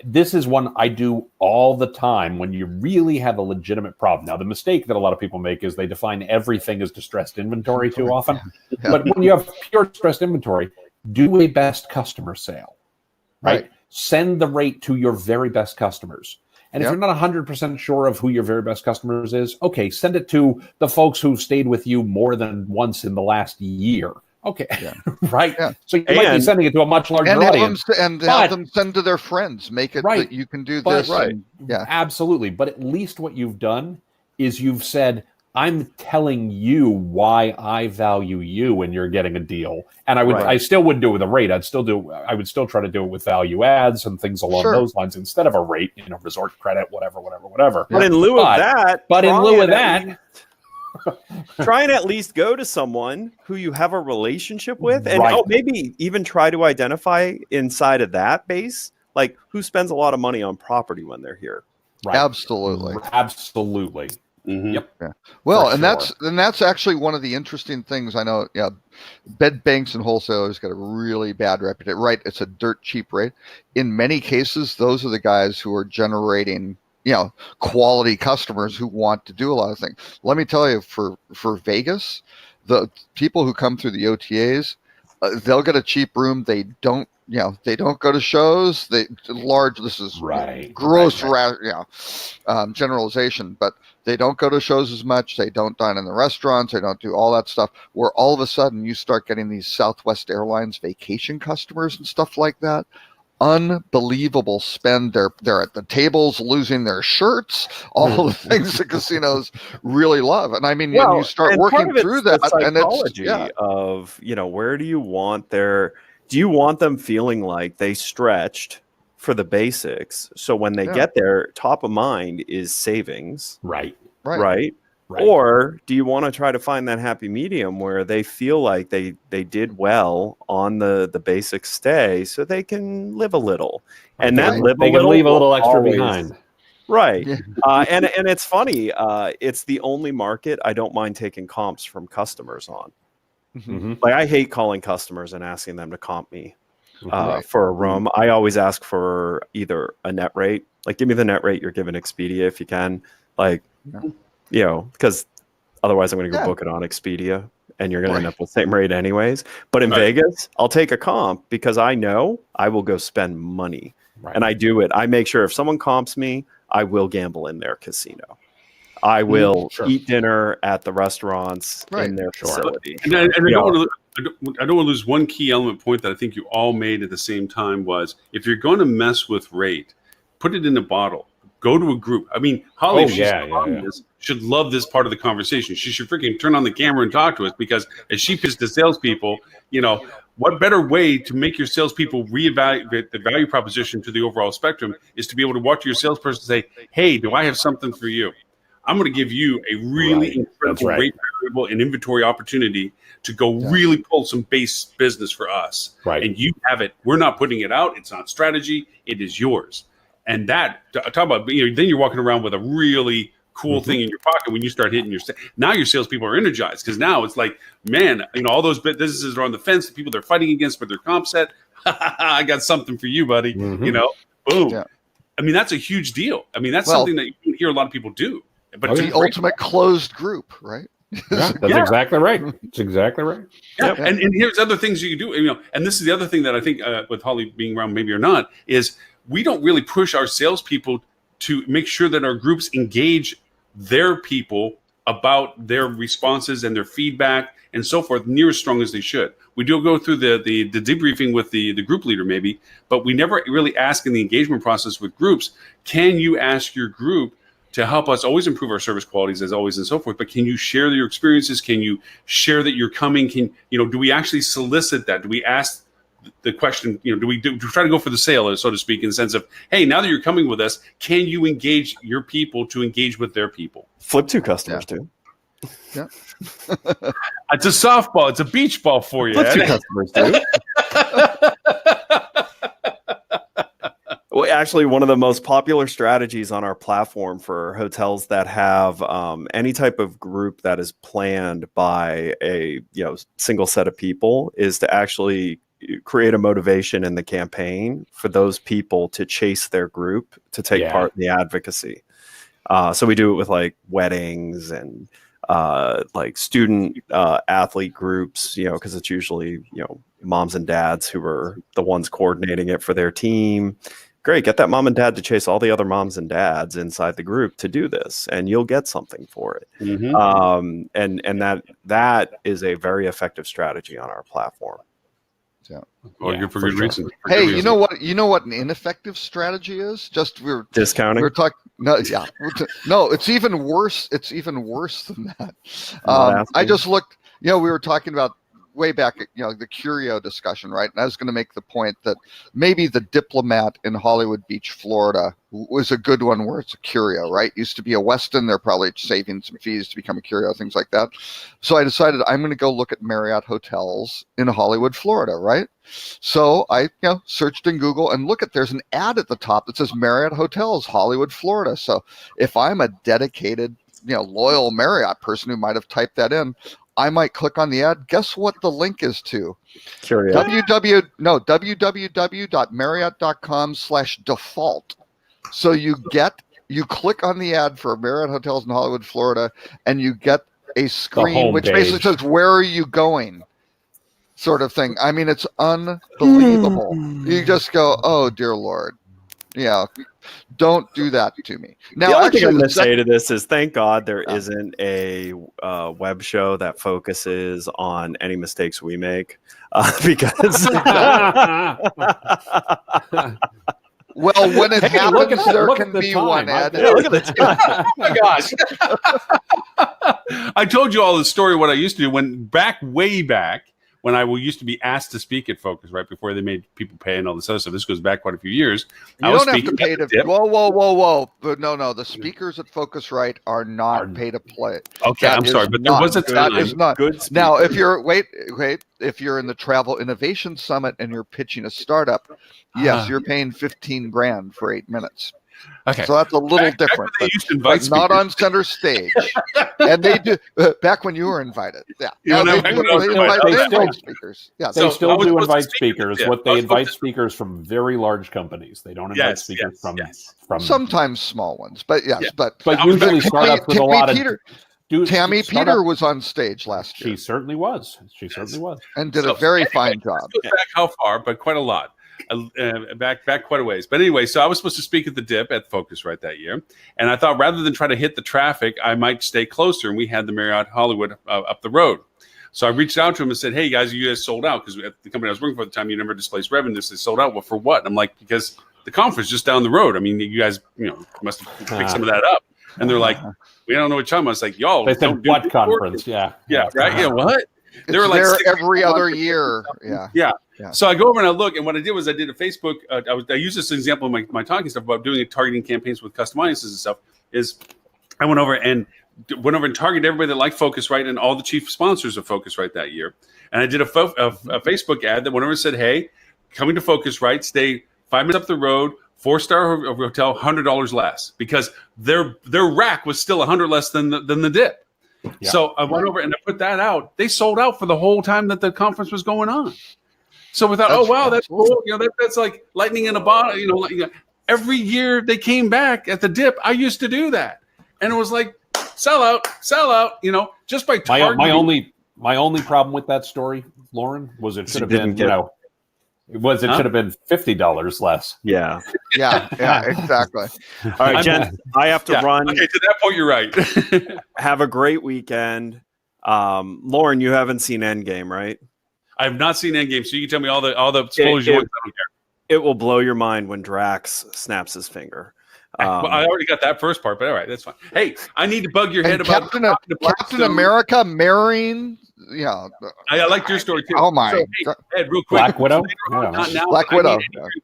this is one I do all the time when you really have a legitimate problem. Now, the mistake that a lot of people make is they define everything as distressed inventory too often. But when you have pure distressed inventory, do a best customer sale, right? Send the rate to your very best customers. And if you're not 100% sure of who your very best customers is, okay, send it to the folks who've stayed with you more than once in the last year. Okay, right. Yeah. So you might be sending it to a much larger audience, have them send to their friends. Make it that you can do this. Absolutely. But at least what you've done is you've said, I'm telling you why I value you, and you're getting a deal. And I still wouldn't do it with a rate. I would still try to do it with value adds and things along those lines instead of a rate. resort credit, whatever. But in lieu of that, try and at least go to someone who you have a relationship with, and maybe even try to identify inside of that base, like who spends a lot of money on property when they're here. Right. Absolutely. Mm-hmm. Yep. Yeah. Well, and that's actually one of the interesting things. I know. Bed banks and wholesalers got a really bad reputation. Right? It's a dirt cheap rate. In many cases, those are the guys who are generating quality customers who want to do a lot of things. Let me tell you, for Vegas, the people who come through the OTAs, they'll get a cheap room. They don't go to shows. This is gross generalization, but they don't go to shows as much. They don't dine in the restaurants. They don't do all that stuff, where all of a sudden you start getting these Southwest Airlines vacation customers and stuff like that. Unbelievable spend. They're at the tables losing their shirts, all the things the casinos really love. And I mean, when you start working through that, and it's of where do you want do you want them feeling like they stretched for the basics, so when they get there, top of mind is savings, right? Or do you want to try to find that happy medium where they feel like they did well on the basic stay, so they can live a little, and they can leave a little extra behind, right? And it's funny, it's the only market I don't mind taking comps from customers on. Mm-hmm. Like, I hate calling customers and asking them to comp me for a room. I always ask for either a net rate, like give me the net rate you're giving Expedia if you can, because otherwise I'm going to go book it on Expedia, and you're going to end up with the same rate anyways. But in Vegas, I'll take a comp because I know I will go spend money, and I do it. I make sure if someone comps me, I will gamble in their casino. I will eat dinner at the restaurants in their facility. And I don't want to lose one key element point that I think you all made at the same time was, if you're going to mess with rate, put it in a bottle. Go to a group. I mean, Holly, should love this part of the conversation. She should freaking turn on the camera and talk to us, because as she pitches to salespeople, what better way to make your salespeople reevaluate the value proposition to the overall spectrum is to be able to walk to your salesperson and say, hey, do I have something for you? I'm going to give you a really incredible rate variable and inventory opportunity to go really pull some base business for us. Right. And you have it. We're not putting it out. It's not strategy. It is yours. And that, talk about, then you're walking around with a really cool thing in your pocket when you start hitting now your salespeople are energized, because now it's like, man, all those businesses are on the fence, the people they're fighting against with their comp set. I got something for you, buddy. Boom. Yeah. I mean, that's a huge deal. I mean, that's something that you hear a lot of people do. But the ultimate closed group, right? That's exactly right. It's exactly right. Yeah. And here's other things you can do. And this is the other thing that I think with Holly being around, maybe or not, is we don't really push our salespeople to make sure that our groups engage their people about their responses and their feedback and so forth near as strong as they should. We do go through the debriefing with the group leader maybe, but we never really ask in the engagement process with groups, can you ask your group to help us always improve our service qualities as always and so forth, but can you share your experiences? Can you share that you're coming? Do we actually solicit that? Do we ask the question, do we try to go for the sale, so to speak, in the sense of, hey, now that you're coming with us, can you engage your people to engage with their people? Flip to customers too. Yeah. It's a softball. It's a beach ball for you. Flip to customers too. Well, actually, one of the most popular strategies on our platform for hotels that have any type of group that is planned by a single set of people is to actually create a motivation in the campaign for those people to chase their group to take part in the advocacy. So we do it with like weddings and like student athlete groups, because it's usually moms and dads who are the ones coordinating it for their team. Great, get that mom and dad to chase all the other moms and dads inside the group to do this, and you'll get something for it. And that is a very effective strategy on our platform. Good for good reason. Hey, you know what an ineffective strategy is? Discounting. We're talking. No, it's even worse. It's even worse than that. I just looked. We were talking about way back, the Curio discussion, right? And I was going to make the point that maybe the Diplomat in Hollywood Beach, Florida, was a good one where it's a Curio, right? Used to be a Westin. They're probably saving some fees to become a Curio, things like that. So I decided I'm going to go look at Marriott hotels in Hollywood, Florida, right? So I, searched in Google and there's an ad at the top that says Marriott Hotels, Hollywood, Florida. So if I'm a dedicated, loyal Marriott person who might have typed that in, I might click on the ad. Guess what the link is to? Curious. www.marriott.com/default. So you click on the ad for Marriott Hotels in Hollywood, Florida, and you get a screen which basically says, where are you going? Sort of thing. I mean, it's unbelievable. You just go, oh, dear Lord. Yeah. Don't do that to me. Now, the only thing I'm going to say to this is thank God there isn't a web show that focuses on any mistakes we make because well, when it happens, there can be one, Ed. Look at the time. Oh my gosh. I told you all the story, what I used to do way back, when I used to be asked to speak at Focus, right before they made people pay and all this other stuff. This goes back quite a few years. You don't have to pay to. Whoa! But no. The speakers at Focusrite are not pay to play. Okay, I'm sorry, but there was a time. That is not good. Now, if you're if you're in the Travel Innovation Summit and you're pitching a startup, yes, you're paying $15,000 for 8 minutes. Okay, so that's a little different. But not on center stage, and they do back when you were invited. Yeah, they invite speakers. Yeah, they still do invite speakers. What they invite speakers from very large companies. They don't invite speakers from sometimes small ones, but but usually startups with a lot of. Tammy Peter was on stage last year. She certainly was. And did a very fine job. Back how far? But quite a lot. Back quite a ways. But anyway, so I was supposed to speak at the Dip at Focusrite that year, and I thought rather than try to hit the traffic, I might stay closer. And we had the Marriott Hollywood up the road. So I reached out to him and said, "Hey guys, you guys sold out because at the company I was working for at the time, you never displaced revenue. They sold out. Well, for what?" And I'm like, because the conference just down the road. I mean, you guys, must have picked some of that up. And they're like, we don't know what you're talking about. It's like, y'all, they said what conference? Yeah, right. Yeah, what? They were like every other year. Yeah. So I go over and I look, and what I did was I did a Facebook. I used this example in my talking stuff about doing targeting campaigns with custom audiences and stuff. Is I went over and targeted everybody that liked Focusrite and all the chief sponsors of Focusrite that year. And I did a Facebook ad that went over and said, hey, coming to Focusrite, stay 5 minutes up the road, 4-star hotel, $100 less, because their rack was still $100 less than the dip. Yeah. So I went over and I put that out. They sold out for the whole time that the conference was going on. So we thought, that's cool. That's like lightning in a bottle. Every year they came back at the dip. I used to do that, and it was like sell out. Just by targeting. My only problem with that story, Lauren, was it should have been should have been $50 less. Yeah, exactly. All right, Jen, I have to run. Okay, to that point, you're right. Have a great weekend. Lauren, you haven't seen Endgame, right? I have not seen Endgame, so you can tell me all the spoilers you want. I don't care. It will blow your mind when Drax snaps his finger. Well, I already got that first part, but all right, that's fine. Hey, I need to bug your head about Captain America marrying. Yeah, I liked your story too. Oh my! So, hey, Ed, real quick, Black Widow. Black Widow.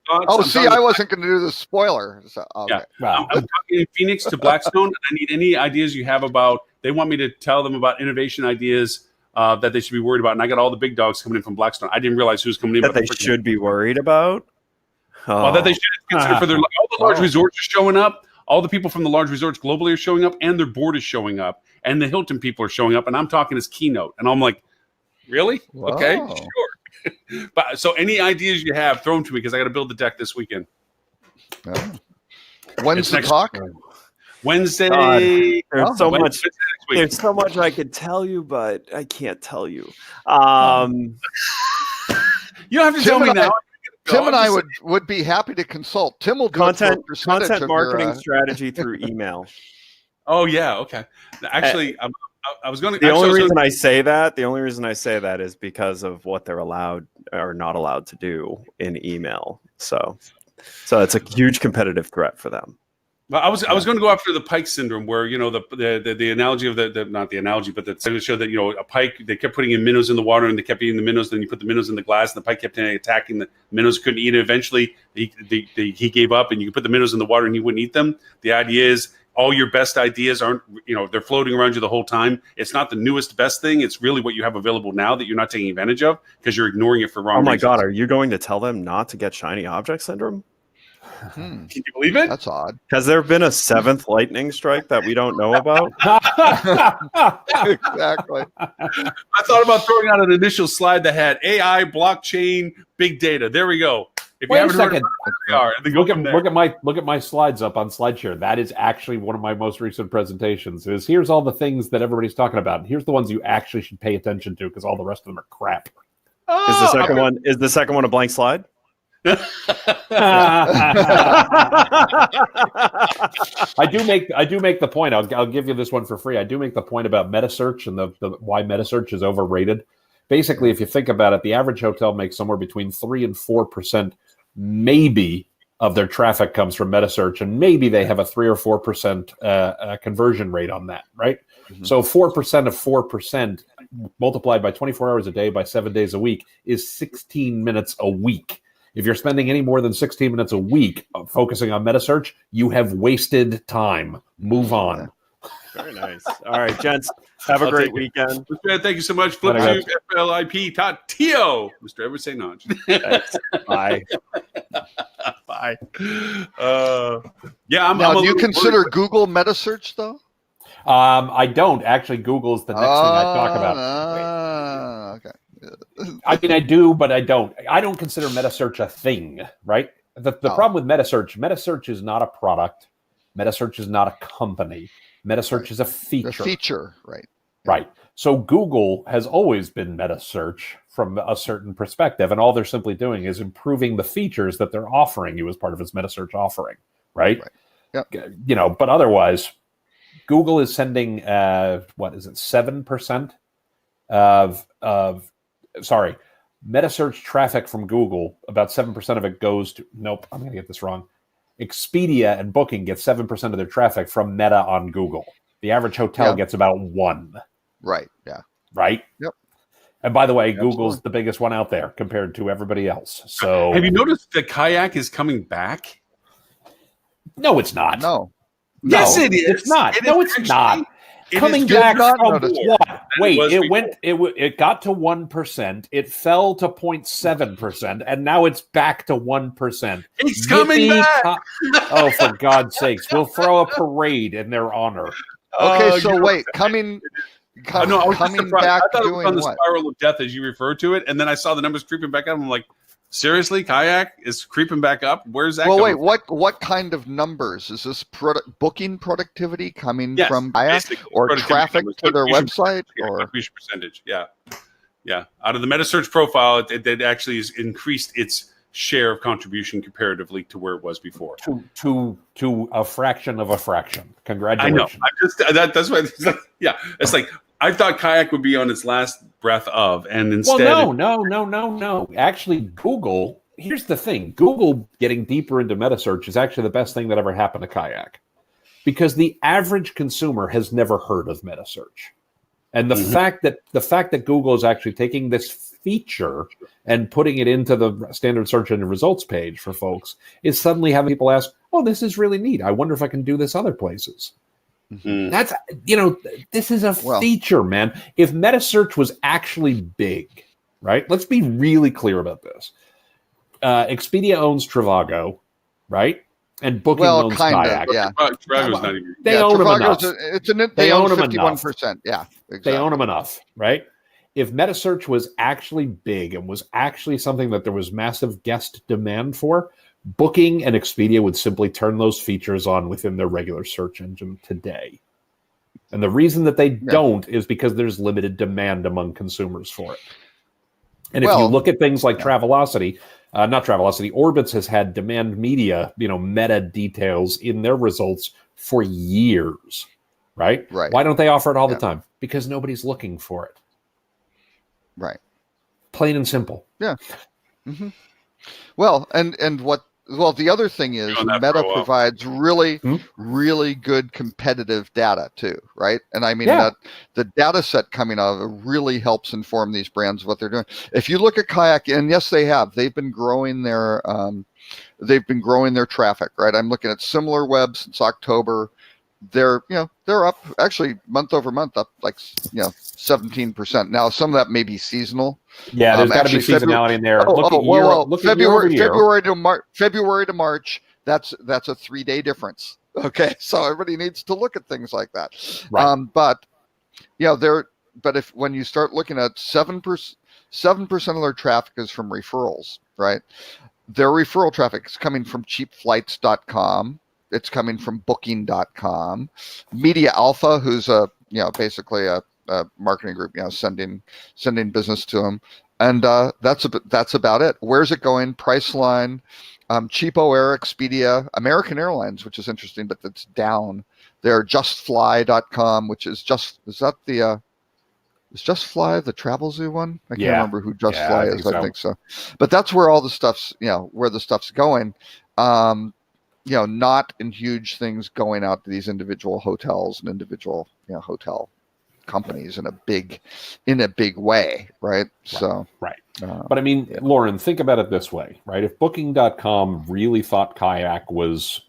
Oh, see, I wasn't going to do the spoiler. So, okay. Yeah, wow. I'm talking in Phoenix to Blackstone. And I need any ideas you have about. They want me to tell them about innovation ideas that they should be worried about, and I got all the big dogs coming in from Blackstone. I didn't realize who was coming in. That they should be worried about. Well, that they should consider for all the large resorts are showing up. All the people from the large resorts globally are showing up, and their board is showing up, and the Hilton people are showing up, and I'm talking as keynote, and I'm like, really? Whoa. Okay, sure. But so any ideas you have, throw them to me because I got to build the deck this weekend. When's the talk? Wednesday. There's so much. There's so much I could tell you, but I can't tell you. You don't have to tell me now. Tim and I would be happy to consult. Tim will do content marketing strategy through email. Oh yeah, okay. Actually, I was going to. The only reason I say that is because of what they're allowed or not allowed to do in email. So it's a huge competitive threat for them. Well, I was going to go after the pike syndrome, where the analogy of not the analogy, but the study showed that a pike, they kept putting in minnows in the water and they kept eating the minnows. Then you put the minnows in the glass, and the pike kept attacking the minnows, couldn't eat it. Eventually, he gave up, and you could put the minnows in the water and he wouldn't eat them. The idea is all your best ideas aren't they're floating around you the whole time. It's not the newest best thing. It's really what you have available now that you're not taking advantage of because you're ignoring it for wrong. Oh my reasons. God, are you going to tell them not to get shiny object syndrome? Can you believe it? That's odd. Has there been a 7th lightning strike that we don't know about? Exactly. I thought about throwing out an initial slide that had AI, blockchain, big data. There we go. If you haven't heard about it, look at my slides up on SlideShare. That is actually one of my most recent presentations. Here's all the things that everybody's talking about. Here's the ones you actually should pay attention to because all the rest of them are crap. Is the second one a blank slide? I do make the point. I'll give you this one for free. I do make the point about metasearch and the why metasearch is overrated. Basically, if you think about it, the average hotel makes somewhere between 3% and 4%, maybe, of their traffic comes from metasearch, and maybe they have a 3 or 4% conversion rate on that, right? Mm-hmm. So 4% of 4% multiplied by 24 hours a day by 7 days a week is 16 minutes a week. If you're spending any more than 16 minutes a week focusing on metasearch, you have wasted time. Move on. Very nice. All right, gents, have a great weekend. Thank you so much. Flip to flip.to, Mr. Edward St. Nonge. Bye. Bye. Do you consider Google metasearch, though? I don't. Actually, Google's the next thing I talk about. Okay. I mean, I do, but I don't. I don't consider metasearch a thing, right? The problem with metasearch is not a product. Metasearch is not a company. Metasearch is a feature. A feature, right. Right. So Google has always been metasearch from a certain perspective, and all they're simply doing is improving the features that they're offering you as part of its metasearch offering, right? Yep. But otherwise, Google is sending, 7% Metasearch traffic from Google, about 7% of it goes to, nope, I'm going to get this wrong. Expedia and Booking get 7% of their traffic from Meta on Google. The average hotel gets about 1. Right. Yeah. Right? Yep. And by the way, Google's the biggest one out there compared to everybody else. So have you noticed that Kayak is coming back? No, it's not. No. Yes, it is. It's not. It's not. Coming back from what? Wait, it got to 1%. It fell to 0.7%, and now it's back to 1%. It's coming back. Oh, for God's sakes! We'll throw a parade in their honor. Okay, so wait, coming I was coming surprised. back. I thought it was on the what? spiral of death as you refer to it, and then I saw the numbers creeping back up. I'm like, seriously, Kayak is creeping back up. Where's that? Well, wait, what kind of numbers is this? Booking productivity coming from Kayak or traffic to their website or contribution percentage? Yeah. Out of the Metasearch profile, it actually has increased its share of contribution comparatively to where it was before. To a fraction of a fraction. Congratulations. I know. That's why. It's like I thought Kayak would be on its last breath of, and instead, no. Actually, Google. Here's the thing: Google getting deeper into Metasearch is actually the best thing that ever happened to Kayak, because the average consumer has never heard of Metasearch, and the fact that Google is actually taking this feature and putting it into the standard search engine results page for folks is suddenly having people ask, "Oh, this is really neat. I wonder if I can do this other places." Mm-hmm. That's, this is a feature, man. If Metasearch was actually big, right? Let's be really clear about this. Expedia owns Trivago, right? And Booking owns Kayak. Yeah. Trivago's not even. They own them enough. They own 51%. Yeah, exactly. They own them enough, right? If Metasearch was actually big and was actually something that there was massive guest demand for, Booking and Expedia would simply turn those features on within their regular search engine today. And the reason that they don't is because there's limited demand among consumers for it. And if you look at things like Travelocity, Orbitz has had demand media, meta details in their results for years, right? Right. Why don't they offer it all the time? Because nobody's looking for it. Right. Plain and simple. Yeah. Mm-hmm. Well, the other thing is Meta provides really good competitive data too, right? And I mean that the data set coming out of it really helps inform these brands what they're doing. If you look at Kayak, and yes, they've been growing their traffic, right? I'm looking at SimilarWeb since October. They're up actually month over month, up like 17%. Now some of that may be seasonal. Yeah, there's got to be seasonality in there. February to March. That's a 3-day difference. Okay, so everybody needs to look at things like that. Right. When you start looking at 7% of their traffic is from referrals, right? Their referral traffic is coming from cheapflights.com. It's coming from booking.com. Media Alpha, who's basically a marketing group, sending business to them. And that's about it. Where's it going? Priceline, Cheapo Air, Expedia, American Airlines, which is interesting, but that's down. They're justfly.com, which is is JustFly the Travel Zoo one? I can't remember who JustFly is. I think so. But that's where all the stuff's, where the stuff's going. Not in huge things going out to these individual hotels and individual, hotel companies in a big way, right? So, right. But I mean, Lauren, think about it this way, right? If Booking.com really thought Kayak was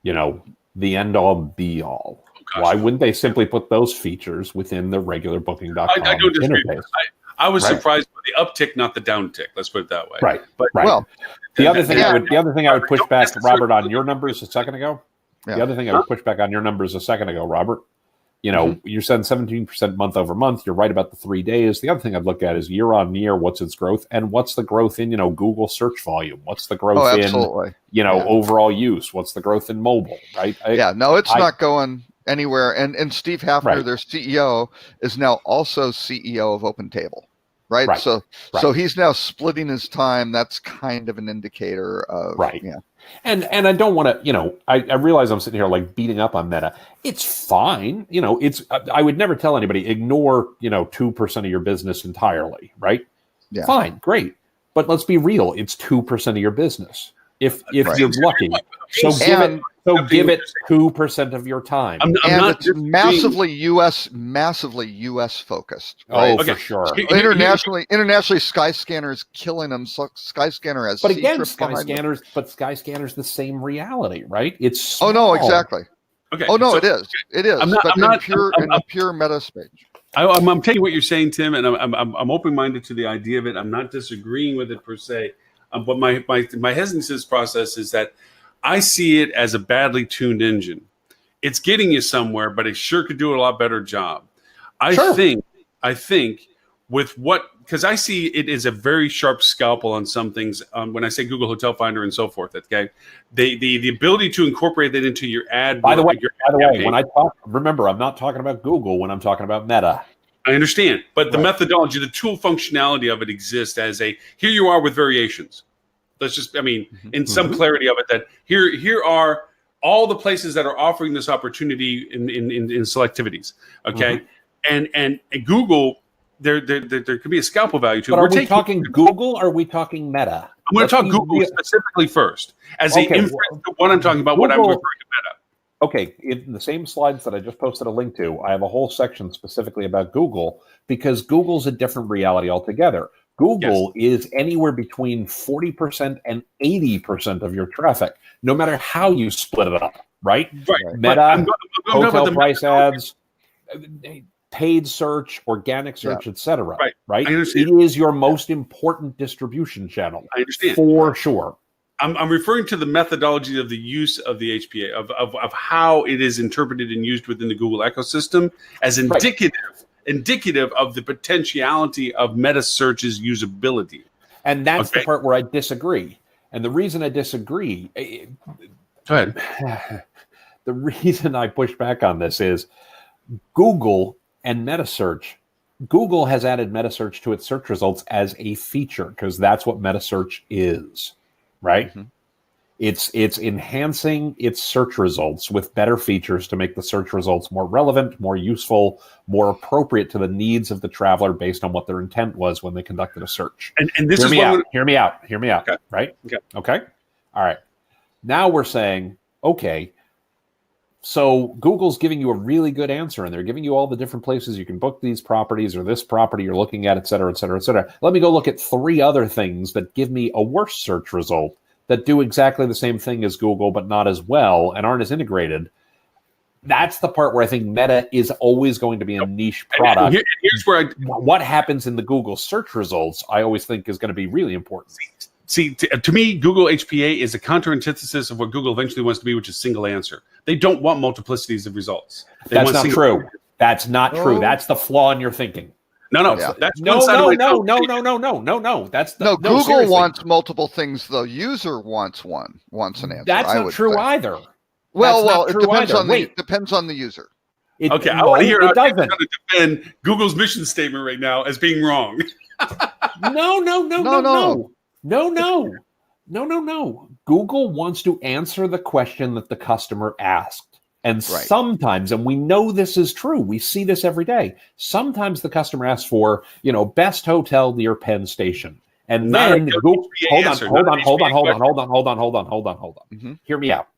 the end all be all, why wouldn't they simply put those features within the regular Booking.com interface? I was surprised by the uptick, not the downtick. Let's put it that way. Right. But well, the other thing I would push back, Robert, on your numbers a second ago. Yeah. The other thing I would push back on your numbers a second ago, Robert. You're saying 17% month over month. You're right about the 3 days. The other thing I'd look at is year on year. What's its growth, and what's the growth in Google search volume? What's the growth in overall use? What's the growth in mobile? Right? It's not going anywhere. And Steve Hafner, their CEO, is now also CEO of OpenTable. right? Right. So he's now splitting his time. That's kind of an indicator of Yeah. And I don't want to, I realize I'm sitting here like beating up on Meta. It's fine. I would never tell anybody ignore, 2% of your business entirely, right? Yeah. Fine, great. But let's be real. It's 2% of your business. If you're lucky. So give it 2% of your time. I'm not it's massively US focused. Right? Oh, for sure. Internationally, Skyscanner is killing them. So Skyscanner has. But again, Skyscanner's the same reality, right? It's small. Oh no, exactly. Okay. Oh no, it is. It is. I'm not, but I'm not, in the pure meta space. I'm taking what you're saying, Tim, and I'm open-minded to the idea of it. I'm not disagreeing with it per se. But my hesitancy process is that I see it as a badly tuned engine. It's getting you somewhere, but it sure could do a lot better job. I think with because I see it as a very sharp scalpel on some things. When I say Google Hotel Finder and so forth, okay, the ability to incorporate that into your ad. By the way, when I talk, remember, I'm not talking about Google when I'm talking about Meta. I understand, but the methodology, the tool functionality of it exists as a here you are with variations. Let's just, in some clarity of it, that here are all the places that are offering this opportunity in selectivities. Okay, and Google, there could be a scalpel value to it. But are we talking Google or are we talking Meta? I'm going to talk Google specifically first as a inference to what I'm talking about. Google, what I'm referring to Meta. Okay, in the same slides that I just posted a link to, I have a whole section specifically about Google because Google's a different reality altogether. Google is anywhere between 40% and 80% of your traffic, no matter how you split it up, right? Meta, hotel price ads, paid search, organic search, etc. Right? It is your most important distribution channel. I understand. For sure. I'm referring to the methodology of the use of the HPA, of how it is interpreted and used within the Google ecosystem as indicative of the potentiality of meta search's usability. And that's the part where I disagree. And the reason I disagree, go ahead. The reason I push back on this is Google and meta search. Google has added meta search to its search results as a feature because that's what meta search is. Right? It's enhancing its search results with better features to make the search results more relevant, more useful, more appropriate to the needs of the traveler based on what their intent was when they conducted a search. And this is hear me out. Okay. Right? Okay. All right. Now we're saying, okay, so Google's giving you a really good answer, and they're giving you all the different places you can book these properties or this property you're looking at, et cetera, et cetera, et cetera. Let me go look at 3 other things that give me a worse search result that do exactly the same thing as Google, but not as well and aren't as integrated. That's the part where I think Meta is always going to be a niche product. And here's where what happens in the Google search results, I always think is going to be really important. See, to me, Google HPA is a counter-antithesis of what Google eventually wants to be, which is single answer. They don't want multiplicities of results. That's not true. That's not true. That's the flaw in your thinking. No. No. That's Google seriously. wants multiple things. The user wants an answer. That's not true either. Well, it depends on the user. I want to hear how you're going to defend Google's mission statement right now as being wrong. No. Google wants to answer the question that the customer asked. And sometimes, and we know this is true, we see this every day. Sometimes the customer asks for, best hotel near Penn Station. And then Google, hold on. Hear me out.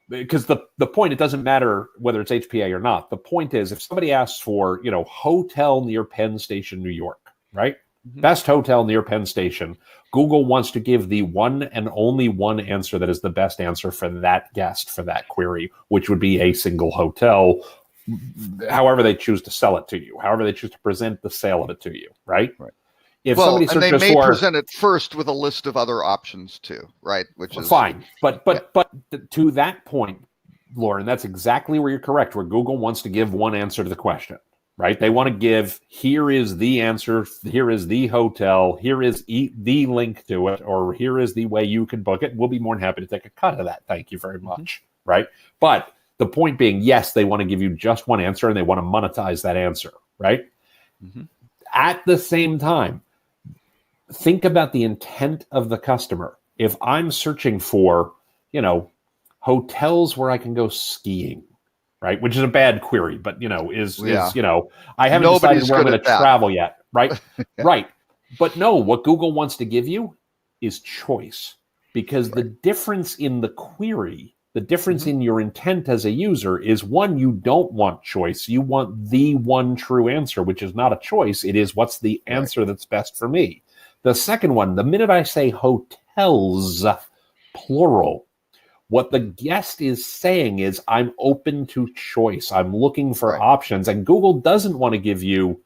Because the point, it doesn't matter whether it's HPA or not. The point is, if somebody asks for, hotel near Penn Station, New York, right? Best hotel near Penn Station. Google wants to give the one and only one answer that is the best answer for that guest for that query, which would be a single hotel, however they choose to sell it to you, however they choose to present the sale of it to you, right? If somebody and they may present it first with a list of other options too, right? Which is fine. But to that point, Lauren, that's exactly where you're correct, where Google wants to give one answer to the question. Right? They want to give, here is the answer, here is the hotel, here is the link to it, or here is the way you can book it. We'll be more than happy to take a cut of that. Thank you very much. Right? But the point being, yes, they want to give you just one answer and they want to monetize that answer. Right? at the same time, think about the intent of the customer. If I'm searching for, hotels where I can go skiing, right? Which is a bad query, but I haven't decided where I'm going to travel yet, right? Yeah. Right. But no, what Google wants to give you is choice, because the difference in the query, the difference in your intent as a user is, one, you don't want choice. You want the one true answer, which is not a choice. It is, what's the answer that's best for me? The second one, the minute I say hotels, plural, what the guest is saying is, I'm open to choice. I'm looking for options. And Google doesn't want to give you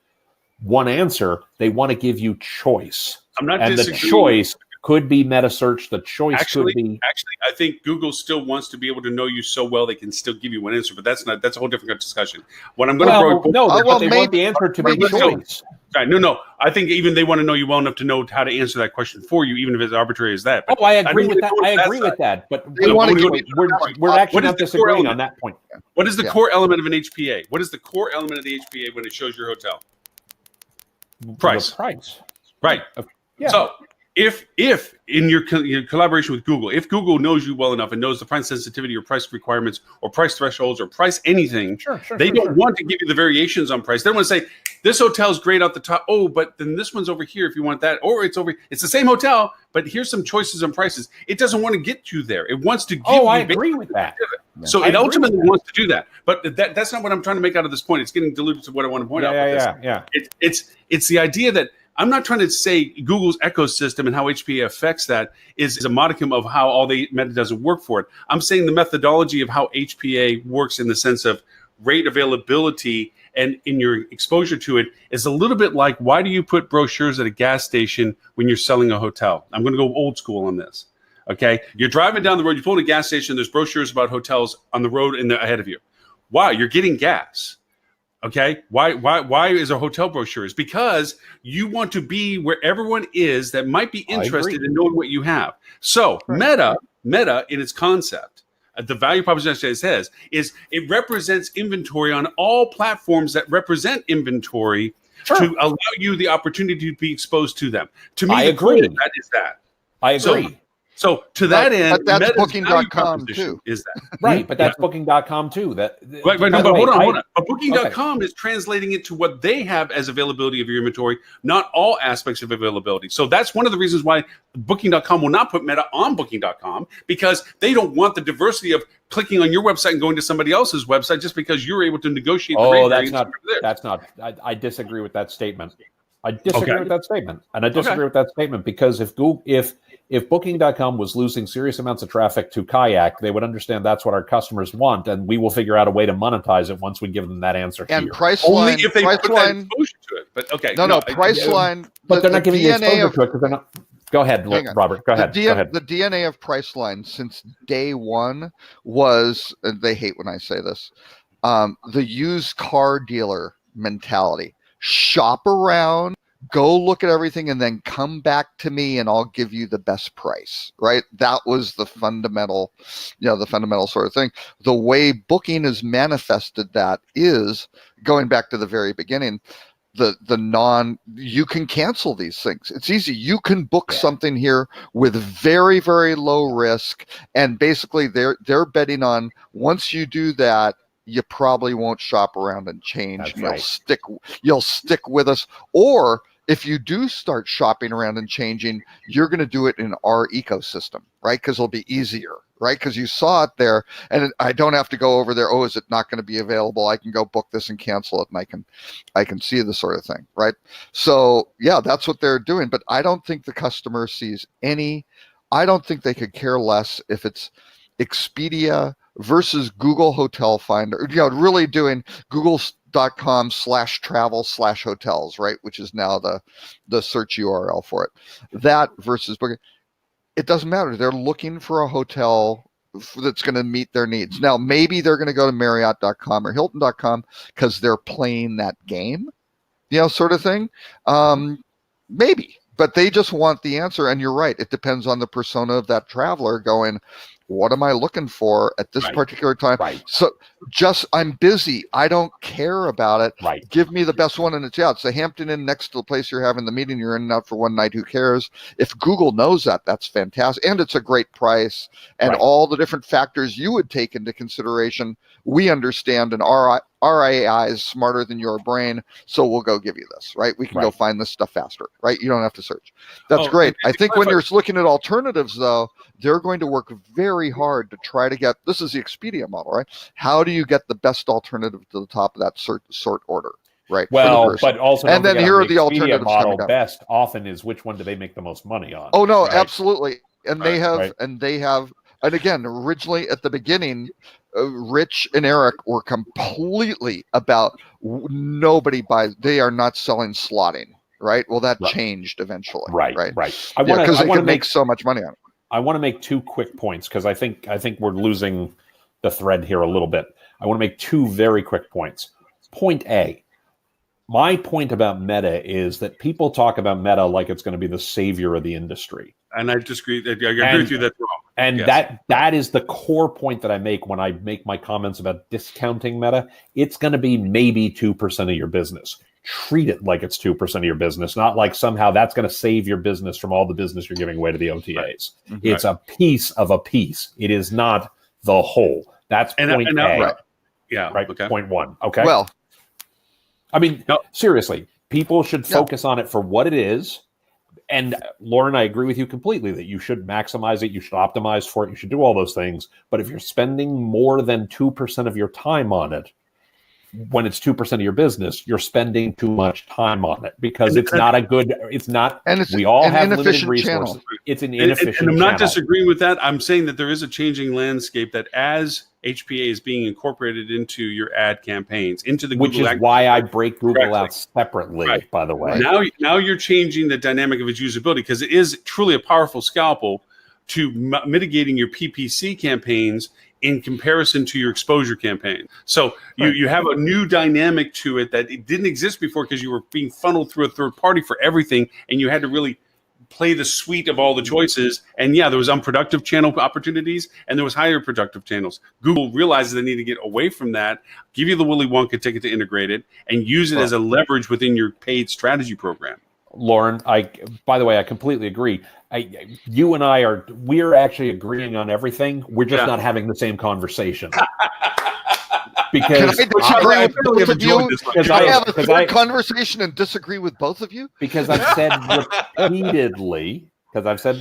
one answer. They want to give you choice. I'm not and disagreeing. The choice could be metasearch. The choice could be. Actually, I think Google still wants to be able to know you so well they can still give you one answer, but that's a whole different discussion. What I'm going to they want the answer to be choice. Right, no. I think even they want to know you well enough to know how to answer that question for you, even if it's arbitrary as that. But I agree with that. I agree with that. But we're actually not disagreeing on that point. What is the core element of an HPA? What is the core element of the HPA when it shows your hotel? Price. The price. Right. Yeah. So if in your collaboration with Google, if Google knows you well enough and knows the price sensitivity or price requirements or price thresholds or price anything, they don't want to give you the variations on price. They don't want to say, this hotel's great out the top. Oh, but then this one's over here if you want that. Or it's the same hotel, but here's some choices on prices. It doesn't want to get you there. It wants to give you. I agree with that. So it ultimately wants to do that. But that's not what I'm trying to make out of this point. It's getting diluted to what I want to point out. Yeah. It's the idea that I'm not trying to say Google's ecosystem and how HPA affects that is a modicum of how all the meta doesn't work for it. I'm saying the methodology of how HPA works in the sense of rate availability and in your exposure to it is a little bit like, why do you put brochures at a gas station when you're selling a hotel? I'm going to go old school on this. Okay. You're driving down the road, you pull in a gas station, there's brochures about hotels on the road ahead of you. Why? You're getting gas. Okay. Why is a hotel brochure? Is because you want to be where everyone is that might be interested in knowing what you have. So Meta in its concept, the value proposition it says is it represents inventory on all platforms that represent inventory to allow you the opportunity to be exposed to them. To me, I agree. That is that. I agree. So to that end, but that's Booking.com too. Is that right? But that's Booking.com too. But hold on. But Booking.com is translating it to what they have as availability of your inventory, not all aspects of availability. So that's one of the reasons why Booking.com will not put Meta on Booking.com, because they don't want the diversity of clicking on your website and going to somebody else's website just because you're able to negotiate. That's not. I disagree with that statement. I disagree with that statement, and I disagree with that statement because if Booking.com was losing serious amounts of traffic to Kayak, they would understand that's what our customers want, and we will figure out a way to monetize it once we give them that answer. And here. Priceline, only if they put that exposure to it. But Priceline. But they're not giving you exposure to it because they're not. Go ahead, Robert. Go ahead. The DNA of Priceline since day one was, and they hate when I say this, the used car dealer mentality. Shop around, go look at everything, and then come back to me and I'll give you the best price, right? That was the fundamental sort of thing. The way Booking has manifested that is, going back to the very beginning, you can cancel these things. It's easy. You can book something here with very, very low risk, and basically they're betting on, once you do that, you probably won't shop around and change. You'll stick with us. Or if you do start shopping around and changing, you're going to do it in our ecosystem, right? Because it'll be easier, right? Because you saw it there, and I don't have to go over there. Oh, is it not going to be available? I can go book this and cancel it, and I can see the sort of thing, right? So yeah, that's what they're doing. But I don't think the customer sees any. I don't think they could care less if it's Expedia versus Google Hotel Finder, really doing google.com/travel/hotels, right? Which is now the search URL for it. That versus Booking. It doesn't matter. They're looking for a hotel that's going to meet their needs. Now, maybe they're going to go to Marriott.com or Hilton.com because they're playing that game, sort of thing. Maybe. But they just want the answer, and you're right. It depends on the persona of that traveler going, what am I looking for at this particular time? Right. So I'm busy. I don't care about it. Right. Give me the best one, and it's the Hampton Inn next to the place you're having the meeting. You're in and out for one night. Who cares? If Google knows that, that's fantastic, and it's a great price, and all the different factors you would take into consideration, we understand, and our AI is smarter than your brain, so we'll go give you this. Right? We can go find this stuff faster. Right? You don't have to search. That's great. I think when you're looking at alternatives, though, they're going to work very hard to try to get. This is the Expedia model, right? How do you get the best alternative to the top of that sort order? Right. Well, but also, and then here are the alternatives model coming down. Best often is which one do they make the most money on? Oh no, absolutely. And they have, and again, originally at the beginning, Rich and Eric were completely about nobody buys. They are not selling slotting. Right. Well, that changed eventually. Right. Because they could make so much money on it. I want to make 2 quick points because I think we're losing the thread here a little bit. I want to make 2 very quick points. Point A, my point about Meta is that people talk about Meta like it's going to be the savior of the industry. And I disagree. I agree with you. That's wrong. And that is the core point that I make when I make my comments about discounting Meta. It's going to be maybe 2% of your business. Treat it like it's 2% of your business, not like somehow that's going to save your business from all the business you're giving away to the OTAs. Right. It's a piece of a piece. It is not the whole. That's point A. Right. Yeah. Right. Okay. Point 1. Okay. Well, I mean, seriously, people should focus on it for what it is. And Lauren, I agree with you completely that you should maximize it. You should optimize for it. You should do all those things. But if you're spending more than 2% of your time on it, when it's 2% of your business, you're spending too much time on it because it's not a good, it's not, and it's we all have limited inefficient resources. channel. It's an inefficient and I'm not channel. disagreeing with that. I'm saying that there is a changing landscape that as HPA is being incorporated into your ad campaigns, into the which Google is why I break Google out separately, by the way. Now you're changing the dynamic of its usability because it is truly a powerful scalpel to mitigating your PPC campaigns in comparison to your exposure campaign. So you have a new dynamic to it that it didn't exist before because you were being funneled through a third party for everything, and you had to really play the suite of all the choices. And there was unproductive channel opportunities and there was higher productive channels. Google realizes they need to get away from that, give you the Willy Wonka ticket to integrate it, and use it as a leverage within your paid strategy program. Lauren, by the way, I completely agree. You and I we're actually agreeing on everything. We're just not having the same conversation. Because can I disagree with both of you? Can I have a third conversation and disagree with both of you? Because I've said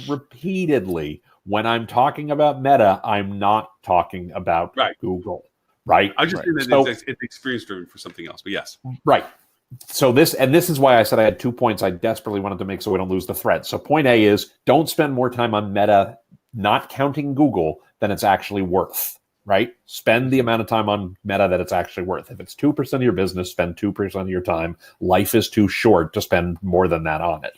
repeatedly, when I'm talking about Meta, I'm not talking about Google. Right? I just think that it's experience driven for something else. But yes. Right. So this is why I said I had 2 points I desperately wanted to make so we don't lose the thread. So point A is don't spend more time on Meta, not counting Google, than it's actually worth, right? Spend the amount of time on Meta that it's actually worth. If it's 2% of your business, spend 2% of your time. Life is too short to spend more than that on it,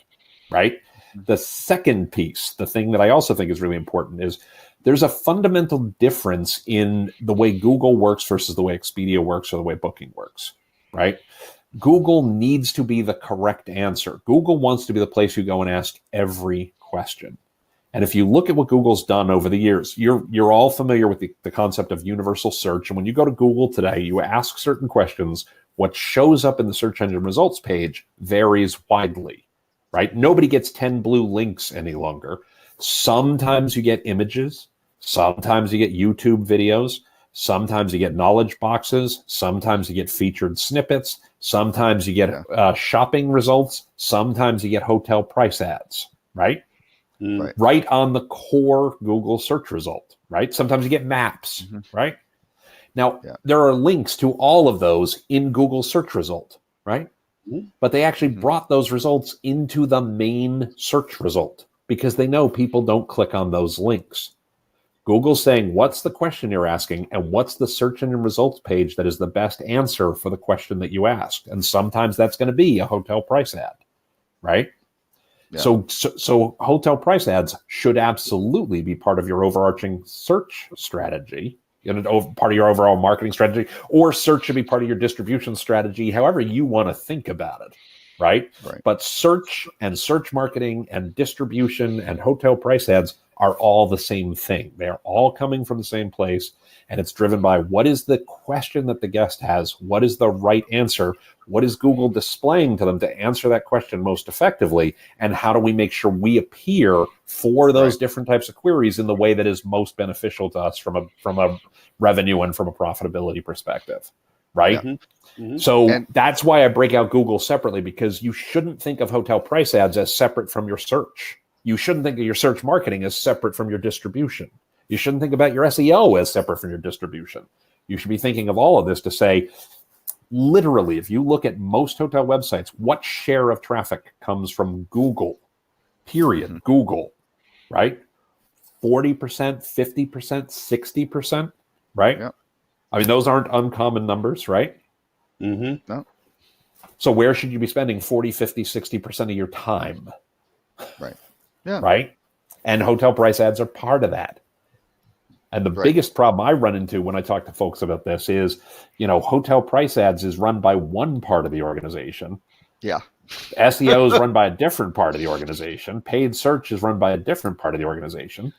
right? The second piece, the thing that I also think is really important is there's a fundamental difference in the way Google works versus the way Expedia works or the way Booking works, right? Google needs to be the correct answer. Google wants to be the place you go and ask every question. And if you look at what Google's done over the years, you're all familiar with the concept of universal search. And when you go to Google today, you ask certain questions, what shows up in the search engine results page varies widely, right? Nobody gets 10 blue links any longer. Sometimes you get images. Sometimes you get YouTube videos. Sometimes you get knowledge boxes. Sometimes you get featured snippets. Sometimes you get shopping results. Sometimes you get hotel price ads, right? Right on the core Google search result, right? Sometimes you get maps, right? Now, there are links to all of those in Google search result, right? But they actually brought those results into the main search result because they know people don't click on those links. Google's saying, what's the question you're asking and what's the search engine results page that is the best answer for the question that you asked? And sometimes that's going to be a hotel price ad, right? Yeah. So hotel price ads should absolutely be part of your overarching search strategy, part of your overall marketing strategy, or search should be part of your distribution strategy, however you want to think about it, right? But search and search marketing and distribution and hotel price ads are all the same thing. They're all coming from the same place, and it's driven by what is the question that the guest has, what is the right answer, what is Google displaying to them to answer that question most effectively, and how do we make sure we appear for those different types of queries in the way that is most beneficial to us from a revenue and from a profitability perspective, right? So that's why I break out Google separately, because you shouldn't think of hotel price ads as separate from your search. You shouldn't think of your search marketing as separate from your distribution. You shouldn't think about your SEO as separate from your distribution. You should be thinking of all of this to say, literally, if you look at most hotel websites, what share of traffic comes from Google? Period. Google, right? 40%, 50%, 60%, right? Yeah. I mean, those aren't uncommon numbers, right? No. So where should you be spending 40, 50, 60% of your time? Right. Yeah. Right. And hotel price ads are part of that. And the biggest problem I run into when I talk to folks about this is, hotel price ads is run by one part of the organization. Yeah. SEO is run by a different part of the organization. Paid search is run by a different part of the organization.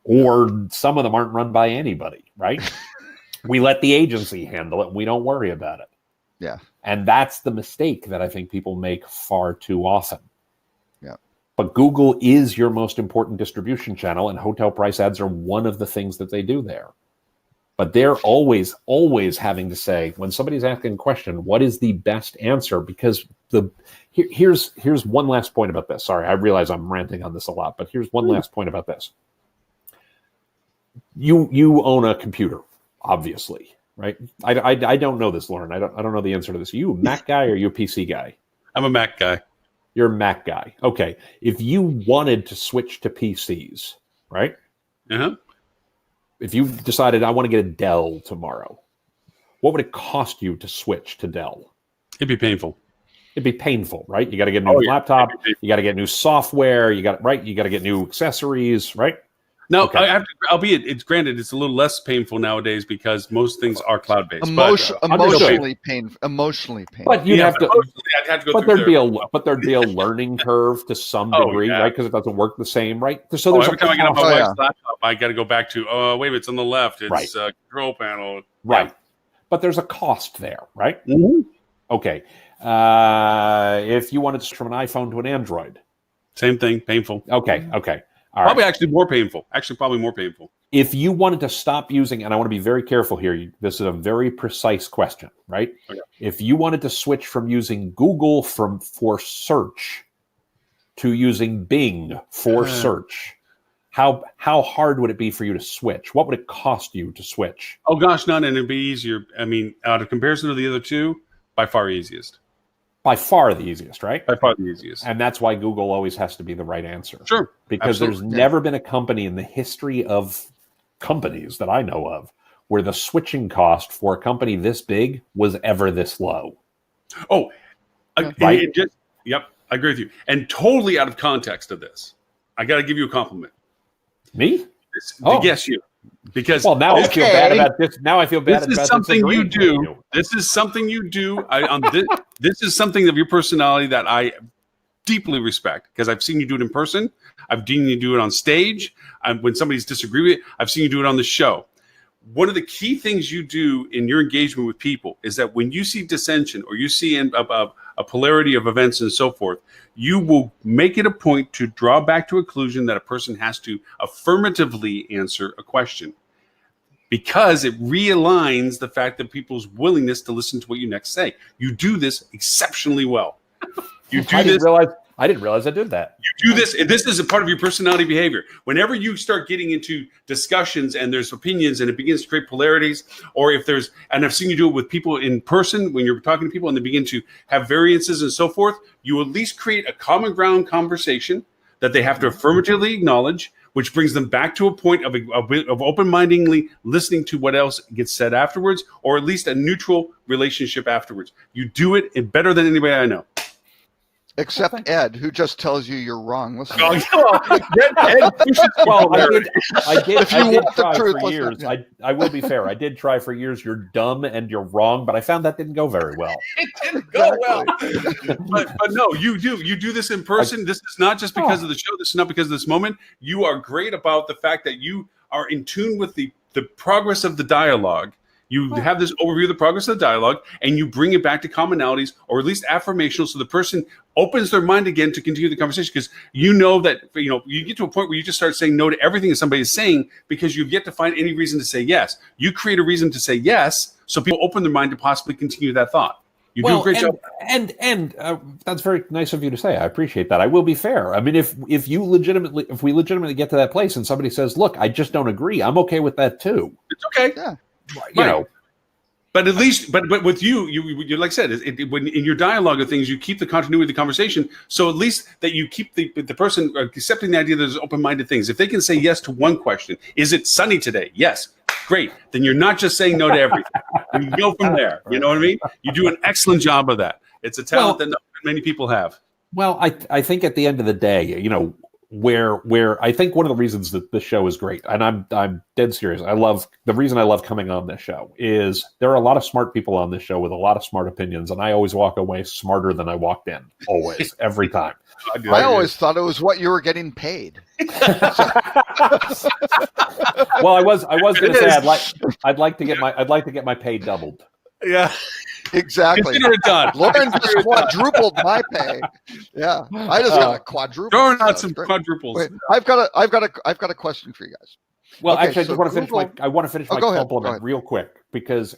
Or some of them aren't run by anybody, right? We let the agency handle it. And we don't worry about it. Yeah. And that's the mistake that I think people make far too often. Yeah. But Google is your most important distribution channel, and hotel price ads are one of the things that they do there. But they're always having to say, when somebody's asking a question, what is the best answer? Because here's one last point about this. Sorry, I realize I'm ranting on this a lot, but here's one last point about this. You own a computer, obviously, right? I don't know this, Lauren. I don't know the answer to this. Are you a Mac guy or are you a PC guy? I'm a Mac guy. You're a Mac guy. Okay. If you wanted to switch to PCs, right? Uh-huh. If you decided I want to get a Dell tomorrow, what would it cost you to switch to Dell? It'd be painful. It'd be painful, right? You got to get a new laptop. You got to get new software. You got to get new accessories, right? No, okay. Albeit it's granted, it's a little less painful nowadays because most things are cloud-based. Emotionally painful. But you'd have to. I'd have to go there'd be a learning curve to some degree, right? Because it doesn't work the same, right? So there's every time I get on my wife's laptop, I got to go back to wait a minute, it's on the left. It's control panel, right? Yeah. But there's a cost there, right? Mm-hmm. Okay. If you wanted to switch from an iPhone to an Android, same thing, painful. Okay. All probably right. actually more painful. Probably more painful. If you wanted to stop using, and I want to be very careful here, this is a very precise question, right? Okay. If you wanted to switch from using Google for search to using Bing for search, how hard would it be for you to switch? What would it cost you to switch? Oh gosh, none, and it'd be easier. I mean, out of comparison to the other two, by far easiest. By far the easiest, right? By far the easiest. And that's why Google always has to be the right answer. Sure. Because there's never been a company in the history of companies that I know of where the switching cost for a company this big was ever this low. Oh, right? Yep, I agree with you. And totally out of context of this, I got to give you a compliment. Me? Yes, you. Because I feel bad about this. Now I feel bad about this. This is something you do. This is something you do. This is something of your personality that I deeply respect because I've seen you do it in person. I've seen you do it on stage. When somebody's disagreed with it, I've seen you do it on the show. One of the key things you do in your engagement with people is that when you see dissension or you see a polarity of events and so forth, you will make it a point to draw back to a conclusion that a person has to affirmatively answer a question because it realigns the fact that people's willingness to listen to what you next say. You do this exceptionally well. I didn't realize I did that. You do this, and this is a part of your personality behavior. Whenever you start getting into discussions and there's opinions and it begins to create polarities, or if there's, and I've seen you do it with people in person when you're talking to people and they begin to have variances and so forth, you at least create a common ground conversation that they have to affirmatively acknowledge, which brings them back to a point of open-mindedly listening to what else gets said afterwards, or at least a neutral relationship afterwards. You do it better than anybody I know. Except Ed, who just tells you you're wrong. Listen. Well, I did try for years. I will be fair. I did try for years. You're dumb and you're wrong, but I found that didn't go very well. It didn't go well. but no, you do this in person. This is not just because of the show. This is not because of this moment. You are great about the fact that you are in tune with the progress of the dialogue. You have this overview of the progress of the dialogue, and you bring it back to commonalities, or at least affirmational, so the person opens their mind again to continue the conversation. Because you know that you get to a point where you just start saying no to everything that somebody is saying because you've yet to find any reason to say yes. You create a reason to say yes, so people open their mind to possibly continue that thought. You do a great job. And that's very nice of you to say. I appreciate that. I will be fair. I mean, if we legitimately get to that place and somebody says, "Look, I just don't agree," I'm okay with that too. It's okay. Yeah. You know. But at least, but with you like I said, when in your dialogue of things, you keep the continuity of the conversation. So at least that you keep the person accepting the idea that there's open-minded things. If they can say yes to one question, is it sunny today? Yes. Great. Then you're not just saying no to everything. You go from there. You know what I mean? You do an excellent job of that. It's a talent that not many people have. Well, I think at the end of the day, where I think one of the reasons that this show is great, and I'm dead serious. The reason I love coming on this show is there are a lot of smart people on this show with a lot of smart opinions, and I always walk away smarter than I walked in. Always, every time. I always thought it was what you were getting paid. Well, I was going to say I'd like to get my pay doubled. Yeah. Exactly. Consider it done. Lauren just quadrupled my pay. Yeah, I just got a quadruple. Throwing out some quadruples. Wait, I've got a question for you guys. Well, okay, actually, I want to finish my compliment real quick because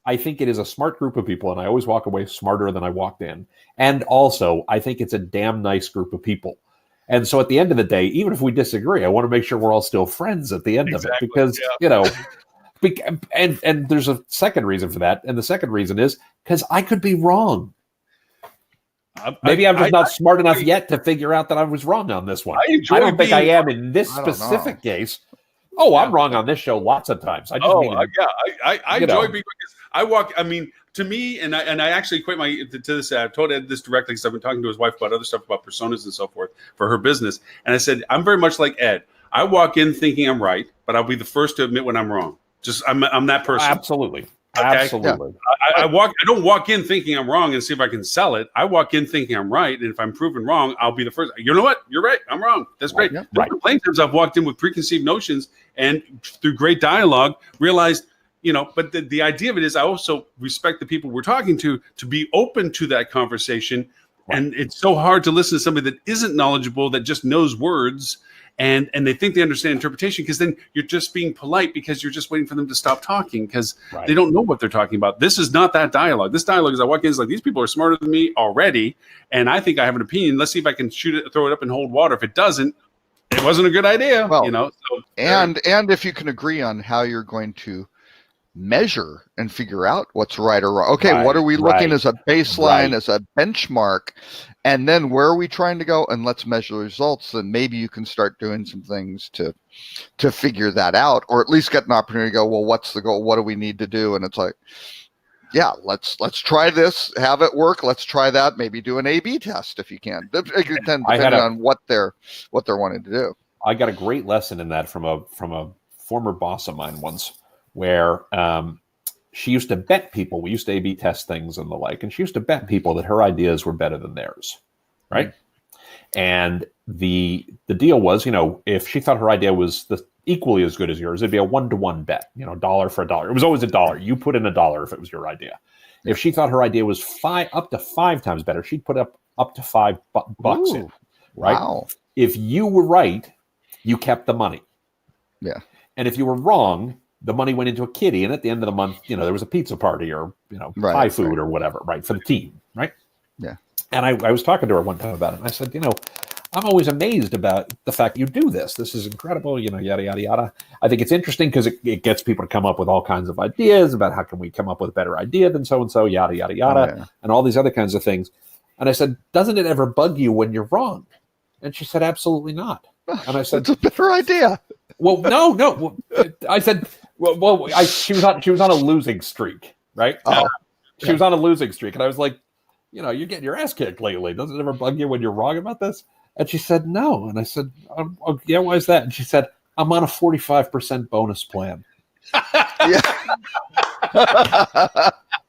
I think it is a smart group of people, and I always walk away smarter than I walked in. And also, I think it's a damn nice group of people. And so, at the end of the day, even if we disagree, I want to make sure we're all still friends at the end of it because And there's a second reason for that, and the second reason is because I could be wrong. Maybe I'm just not smart enough yet to figure out that I was wrong on this one. I don't think I am in this specific case. Oh, I'm wrong on this show lots of times. I enjoy being because I walk. I mean, to me, and I actually equate to this. I've told Ed this directly because I've been talking to his wife about other stuff about personas and so forth for her business, and I said I'm very much like Ed. I walk in thinking I'm right, but I'll be the first to admit when I'm wrong. Just I'm that person. Absolutely. Okay? Absolutely. Yeah. I don't walk in thinking I'm wrong and see if I can sell it. I walk in thinking I'm right, and if I'm proven wrong, I'll be the first. You know what? You're right. I'm wrong. That's great. Yeah, right. Plenty of times I've walked in with preconceived notions, and through great dialogue, realized, But the idea of it is, I also respect the people we're talking to be open to that conversation. Right. And it's so hard to listen to somebody that isn't knowledgeable, that just knows words. And they think they understand interpretation because then you're just being polite because you're just waiting for them to stop talking because they don't know what they're talking about. This is not that dialogue. This dialogue is I walk in, it's like these people are smarter than me already, and I think I have an opinion. Let's see if I can shoot it, throw it up and hold water. If it doesn't, it wasn't a good idea. Well, So, and if you can agree on how you're going to measure and figure out what's right or wrong. Okay, what are we looking as a baseline, as a benchmark? And then where are we trying to go? And let's measure the results. And maybe you can start doing some things to figure that out, or at least get an opportunity to go, well, what's the goal? What do we need to do? And it's like, yeah, let's try this, have it work. Let's try that. Maybe do an A/B test if you can, depending on what they're wanting to do. I got a great lesson in that from a former boss of mine once, where she used to bet people. We used to A/B test things and the like, and she used to bet people that her ideas were better than theirs, right? Mm-hmm. And the deal was, if she thought her idea was equally as good as yours, it'd be a 1-to-1 bet, $1 for $1. It was always $1. You put in $1 if it was your idea. If she thought her idea was up to 5 times better, she'd put up to $5 in, right? Wow. If you were right, you kept the money. Yeah. And if you were wrong, the money went into a kitty, and at the end of the month, there was a pizza party or Thai food or whatever, right, for the team, right? Yeah. And I was talking to her one time about it, and I said, I'm always amazed about the fact you do this. This is incredible, yada, yada, yada. I think it's interesting because it gets people to come up with all kinds of ideas about how can we come up with a better idea than so-and-so, yada, yada, yada, and all these other kinds of things. And I said, doesn't it ever bug you when you're wrong? And she said, absolutely not. And I said, it's a better idea. Well, no. I said, she was on a losing streak, right? Oh, she was on a losing streak, and I was like, you're getting your ass kicked lately. Does it ever bug you when you're wrong about this? And she said, no. And I said, oh, yeah, why is that? And she said, I'm on a 45% bonus plan. Yeah.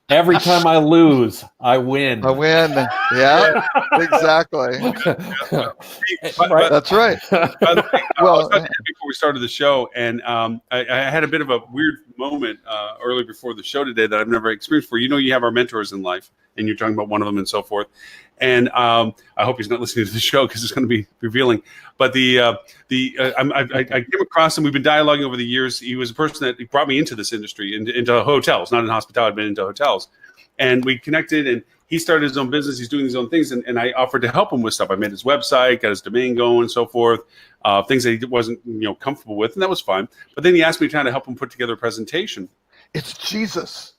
Every time I lose, I win. Yeah, exactly. Right. That's right. By the way, I was talking before we started the show, and I had a bit of a weird moment early before the show today that I've never experienced before. You have our mentors in life, and you're talking about one of them and so forth. And I hope he's not listening to the show because it's going to be revealing. But I came across him. We've been dialoguing over the years. He was a person that brought me into this industry, into hotels, not in hospitality, but into hotels. And we connected, and he started his own business. He's doing his own things, and I offered to help him with stuff. I made his website, got his domain going, and so forth. Things that he wasn't comfortable with, and that was fine. But then he asked me to help him put together a presentation. It's Jesus.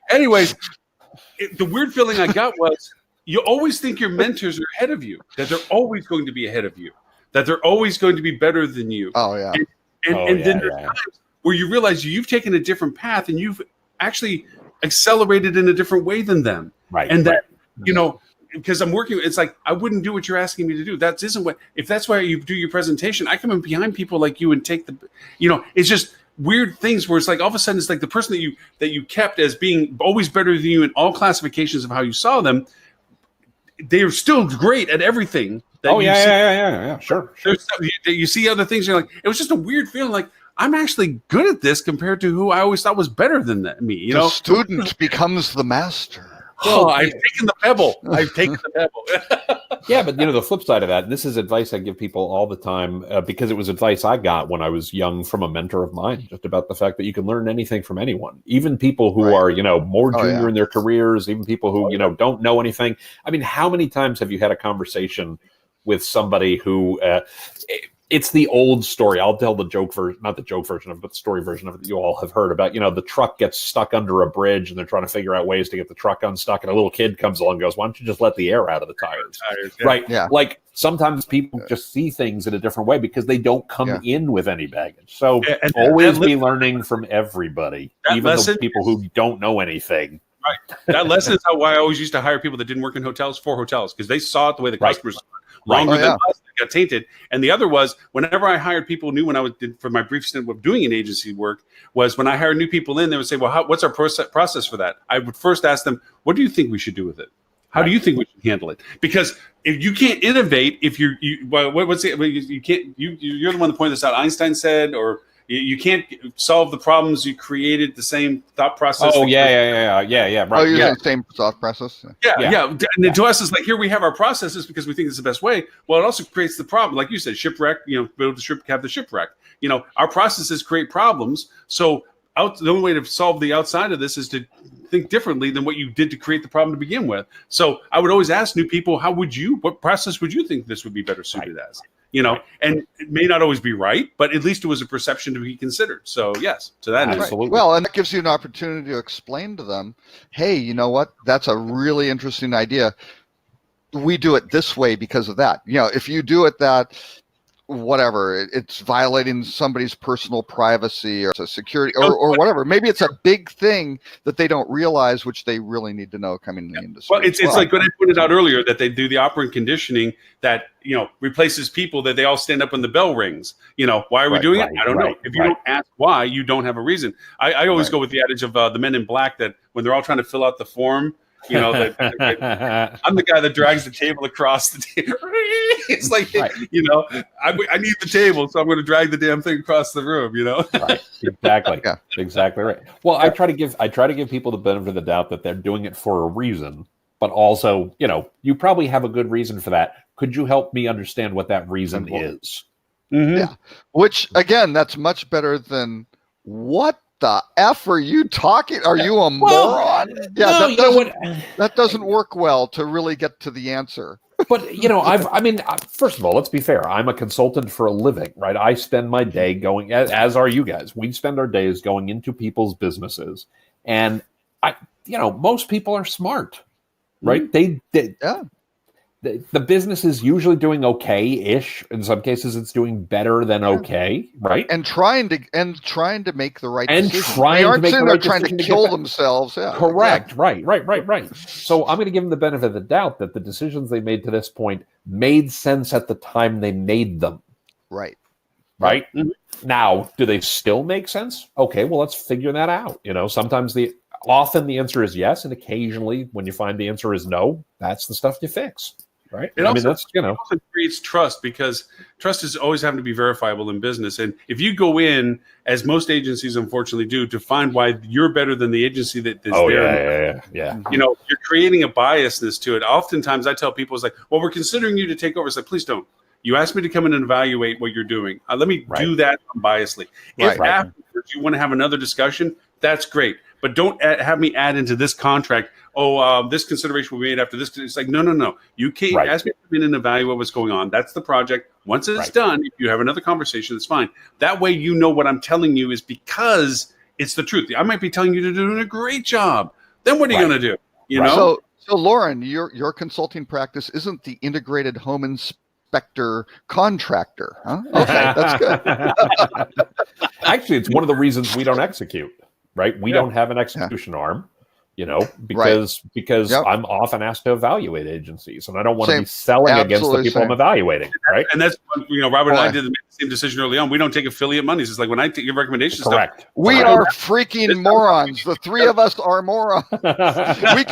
Anyways, the weird feeling I got was you always think your mentors are ahead of you, that they're always going to be ahead of you, that they're always going to be better than you. Oh, yeah. And then there's times where you realize you've taken a different path and you've actually accelerated in a different way than them. Right. And that, because I'm working, it's like, I wouldn't do what you're asking me to do. That isn't what, if that's why you do your presentation, I come in behind people like you and take the, it's just weird things where it's like, all of a sudden it's like the person that you kept as being always better than you in all classifications of how you saw them, they're still great at everything. Yeah. Sure. You see other things, you're like, it was just a weird feeling like, I'm actually good at this compared to who I always thought was better than me. The student becomes the master. Oh, I've taken the pebble. Yeah, but the flip side of that, and this is advice I give people all the time because it was advice I got when I was young from a mentor of mine, just about the fact that you can learn anything from anyone, even people who are, more junior in their careers, even people who, don't know anything. I mean, how many times have you had a conversation with somebody who it's the old story. I'll tell the joke version, not the joke version of it, but the story version of it that you all have heard about. The truck gets stuck under a bridge and they're trying to figure out ways to get the truck unstuck. And a little kid comes along and goes, why don't you just let the air out of the tires? Right. Yeah. Like sometimes people just see things in a different way because they don't come in with any baggage. So always be learning from everybody, even the people who don't know anything. Right. That lesson is why I always used to hire people that didn't work in hotels for hotels, because they saw it the way the customers longer than us, got tainted. And the other was, whenever I hired people new, when I did for my brief stint of doing an agency work, was when I hired new people in, they would say, well, what's our process for that? I would first ask them, what do you think we should do with it? How do you think we should handle it? Because if you can't innovate, if you can't, you're the one that pointed this out. Einstein said, or you can't solve the problems you created, the same thought process. Oh, yeah. Right. Oh, you're the same thought process. Yeah. And to us, it's like, here we have our processes because we think it's the best way. Well, it also creates the problem. Like you said, shipwreck, build the ship, have the shipwreck. Our processes create problems. So the only way to solve the outside of this is to think differently than what you did to create the problem to begin with. So I would always ask new people, what process would you think this would be better suited as? And it may not always be right, but at least it was a perception to be considered. So yes, to that end. Absolutely. Well, and it gives you an opportunity to explain to them, hey, you know what? That's a really interesting idea. We do it this way because of that. If you do it that, whatever, it's violating somebody's personal privacy or security or whatever. Maybe it's a big thing that they don't realize, which they really need to know coming in the industry. Well, it's like what I pointed out earlier, that they do the operant conditioning that, replaces people that they all stand up when the bell rings. Why are we doing it? I don't know. If you don't ask why, you don't have a reason. I always go with the adage of the Men in Black, that when they're all trying to fill out the form, I'm the guy that drags the table across the table. It's like, I need the table, so I'm going to drag the damn thing across the room, Right. Exactly. Exactly right. Well, I try to give people the benefit of the doubt that they're doing it for a reason, but also, you probably have a good reason for that. Could you help me understand what that reason is? Mm-hmm. Yeah. Which, again, that's much better than what the F are you talking? Are you a moron? Yeah, no, that doesn't work well to really get to the answer. But, first of all, let's be fair. I'm a consultant for a living, right? I spend my day going, as are you guys. We spend our days going into people's businesses. And, most people are smart, right? They the business is usually doing okay-ish. In some cases, it's doing better than okay, right? And trying to make the right decision. Trying to kill themselves. Yeah, correct. Exactly. Right. So I'm going to give them the benefit of the doubt that the decisions they made to this point made sense at the time they made them. Right. Mm-hmm. Now, do they still make sense? Okay, well, let's figure that out. Often the answer is yes, and occasionally when you find the answer is no, that's the stuff you fix. Right. It also creates trust, because trust is always having to be verifiable in business. And if you go in, as most agencies unfortunately do, to find why you're better than the agency that is there. Yeah. You're creating a biasness to it. Oftentimes I tell people, it's like, well, we're considering you to take over. It's like, please don't. You asked me to come in and evaluate what you're doing. Let me do that unbiasedly. If afterwards you want to have another discussion, that's great. But don't have me add into this contract, this consideration will be made after this. It's like, no. You can't ask me to come in and evaluate what's going on. That's the project. Once it's done, if you have another conversation, it's fine. That way you know what I'm telling you is because it's the truth. I might be telling you to do a great job. Then what are you going to do? You know? So Lauren, your consulting practice isn't the integrated home inspector contractor, huh? Okay, that's good. Actually, it's one of the reasons we don't execute. Right, we don't have an execution arm, because I'm often asked to evaluate agencies, and I don't want to be selling against the people I'm evaluating. Right, and that's Robert and I did the same decision early on. We don't take affiliate monies. It's like when I take your recommendations. Correct. We are freaking morons. The three of us are morons. we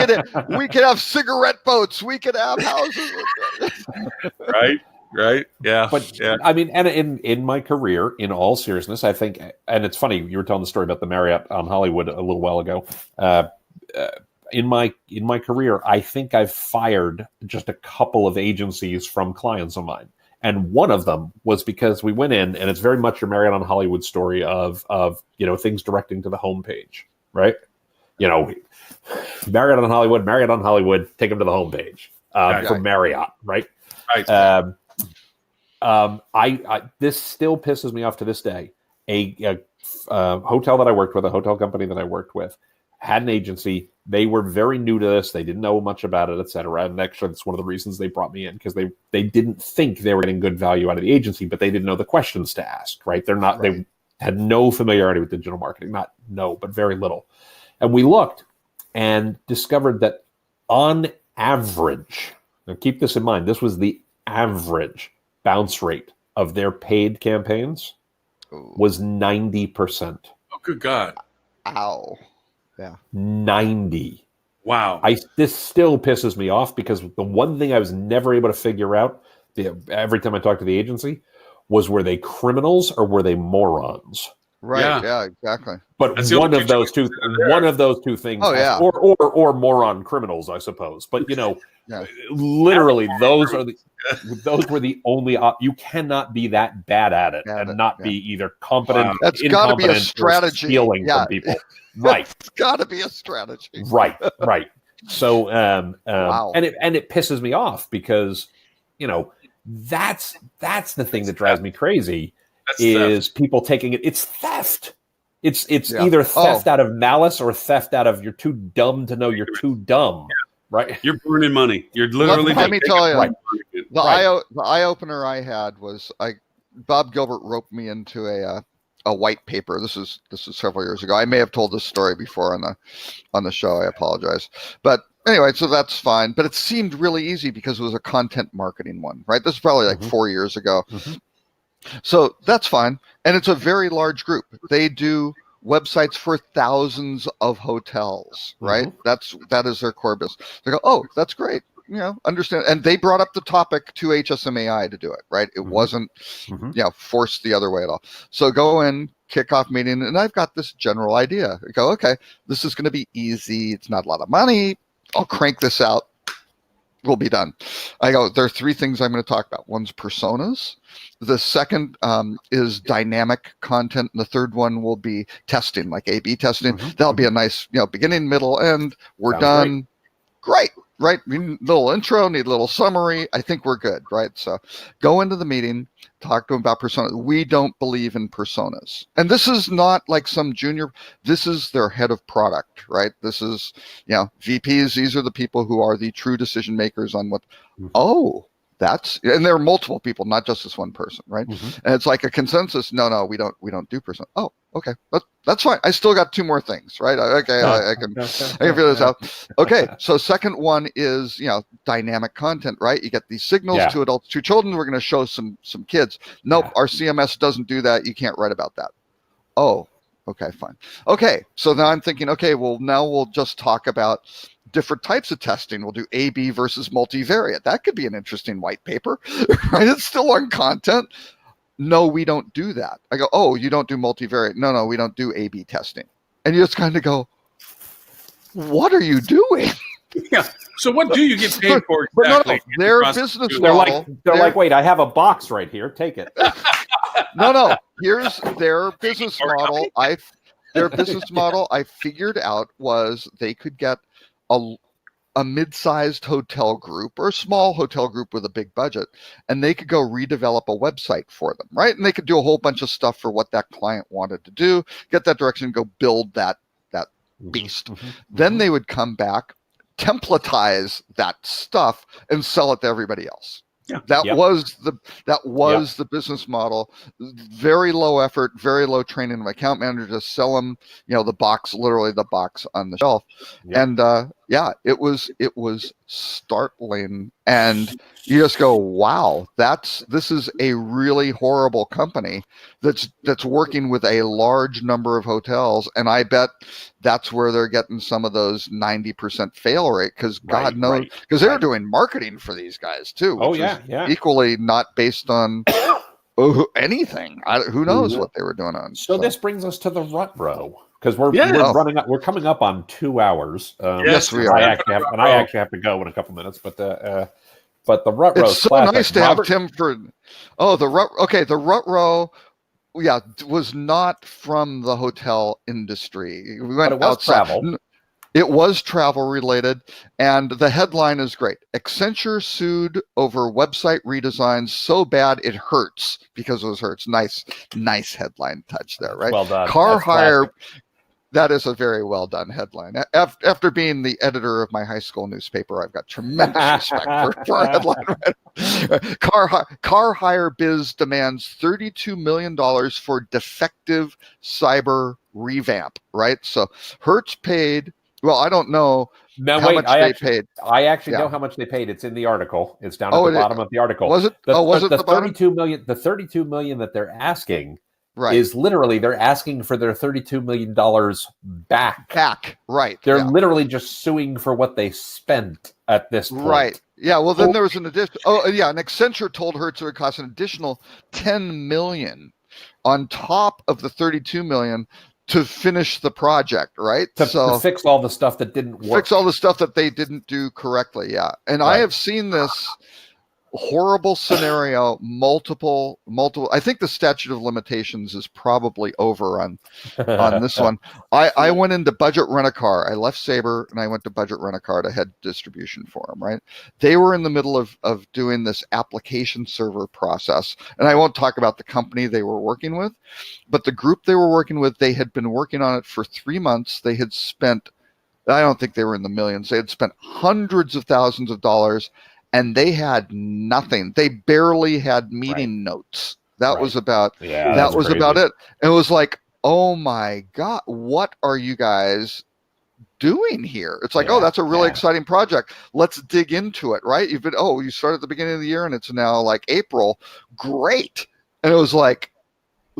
could have cigarette boats. We could have houses. Right. Yeah. But I mean, and in my career, in all seriousness, I think, and it's funny, you were telling the story about the Marriott on Hollywood a little while ago. In my career, I think I've fired just a couple of agencies from clients of mine. And one of them was because we went in, and it's very much your Marriott on Hollywood story of things directing to the homepage, right? Marriott on Hollywood, take them to the homepage for Marriott, right? Right. This still pisses me off to this day. A hotel that I worked with, a hotel company that I worked with, had an agency. They were very new to this. They didn't know much about it, et cetera. And actually, that's one of the reasons they brought me in, because they didn't think they were getting good value out of the agency, but they didn't know the questions to ask. Right? They had no familiarity with digital marketing, but very little. And we looked and discovered that on average, now keep this in mind, this was the average bounce rate of their paid campaigns was 90%. Oh, good God. Ow. Yeah. 90. Wow. This still pisses me off, because the one thing I was never able to figure out every time I talked to the agency was, were they criminals or were they morons? Right. Yeah, exactly. But one of those two things, or moron criminals, I suppose. But literally, those were the only. You cannot be that bad at it and not be either competent. That's got to be a strategy. Stealing from people, right? It's got to be a strategy. Right. So, wow. and it pisses me off, because, that's the thing that drives me crazy. Is theft. People taking it? It's theft. It's either theft out of malice or theft out of you're too dumb to know you're too dumb. Yeah. Right? You're burning money. You're literally. Let me tell you, the eye opener I had was Bob Gilbert roped me into a white paper. This is several years ago. I may have told this story before on the show. I apologize, but. Anyway, so that's fine, but it seemed really easy because it was a content marketing one, right? This is probably like 4 years ago. Mm-hmm. So that's fine. And it's a very large group. They do websites for thousands of hotels, right? Mm-hmm. That is their core business. They go, oh, that's great. Understand. And they brought up the topic to HSMAI to do it, right? It wasn't, forced the other way at all. So go in, kickoff meeting, and I've got this general idea. I go, okay, this is going to be easy. It's not a lot of money. I'll crank this out. We'll be done. I go, there are three things I'm going to talk about. One's personas. The second is dynamic content. And the third one will be testing, like A/B testing. Mm-hmm. That'll be a nice, beginning, middle, end. We're done. Great. Great, right? We need a little intro, need a little summary. I think we're good, right? So go into the meeting, talk to them about personas. We don't believe in personas. And this is not like some junior, this is their head of product, right? This is, VPs. These are the people who are the true decision makers on what, and there are multiple people, not just this one person, right? And it's like a consensus. No, we don't do persona. Oh, okay, that's fine. I still got 2 more things, right? Okay, I can figure this out. Okay, so second one is dynamic content, right? You get these signals, 2 adults, 2 children. We're going to show some kids. Nope, our CMS doesn't do that. You can't write about that. Oh, okay, fine. Okay, so now I'm thinking, okay, well now we'll just talk about different types of testing. We'll do A/B versus multivariate. That could be an interesting white paper, right? It's still on content. No, we don't do that. I go, oh, you don't do multivariate? No, we don't do A/B testing. And you just kind of go, what are you doing? Yeah. So what do you get paid for exactly? But no, their business model. They're like, wait, I have a box right here. Take it. No. Here's their business model. Their business model I figured out was they could get a mid-sized hotel group or a small hotel group with a big budget, and they could go redevelop a website for them, right? And they could do a whole bunch of stuff for what that client wanted to do, get that direction, go build that beast. Then they would come back, templatize that stuff, and sell it to everybody else. Yeah. That was the business model. Very low effort, very low training of account manager. Just sell them, literally the box on the shelf. And it was startling. And you just go, wow, this is a really horrible company that's working with a large number of hotels. And I bet that's where they're getting some of those 90% fail rate, because God knows, because they're doing marketing for these guys too. Equally not based on anything. Who knows what they were doing on. So this brings us to the rut row, because we're coming up on 2 hours. Yes, we are. I actually have to go in a couple minutes, but the rut row. It's so nice to have Tim for. Oh, the rut. Okay, the rut row. Yeah, was not from the hotel industry. We went outside. Travel. It was travel related, and the headline is great. Accenture sued over website redesign so bad it hurts, because it hurts. Nice headline touch there, right? Well done. Car hire. That is a very well done headline. After being the editor of my high school newspaper, I've got tremendous respect for a headline. Car hire biz demands $32 million for defective cyber revamp, right? So Hertz paid. Well, I don't know how much they paid. I actually know how much they paid. It's in the article. It's down at the bottom of the article. Was it? Was it the $32 million? The $32 million that they're asking is literally they're asking for their $32 million back. Right. They're literally just suing for what they spent at this point. Right. Yeah. Well, then there was an addition. Oh, yeah. And Accenture told Hertz it would cost an additional $10 million on top of the $32 million to finish the project, right? To fix all the stuff that didn't work. Fix all the stuff that they didn't do correctly, yeah. And I have seen this horrible scenario multiple. I think the statute of limitations is probably over on this one. I went into Budget Rent-A-Car. I left Sabre and I went to Budget Rent-A-Car to head distribution for them, right? They were in the middle of doing this application server process. And I won't talk about the company they were working with, but the group they were working with, they had been working on it for 3 months. They had spent, I don't think they were in the millions. They had spent hundreds of thousands of dollars, and they had nothing. They barely had meeting notes. That was about about it. And it was like, oh my God, what are you guys doing here? It's like, oh, that's a really exciting project. Let's dig into it, right? You started at the beginning of the year and it's now like April. Great. And it was like,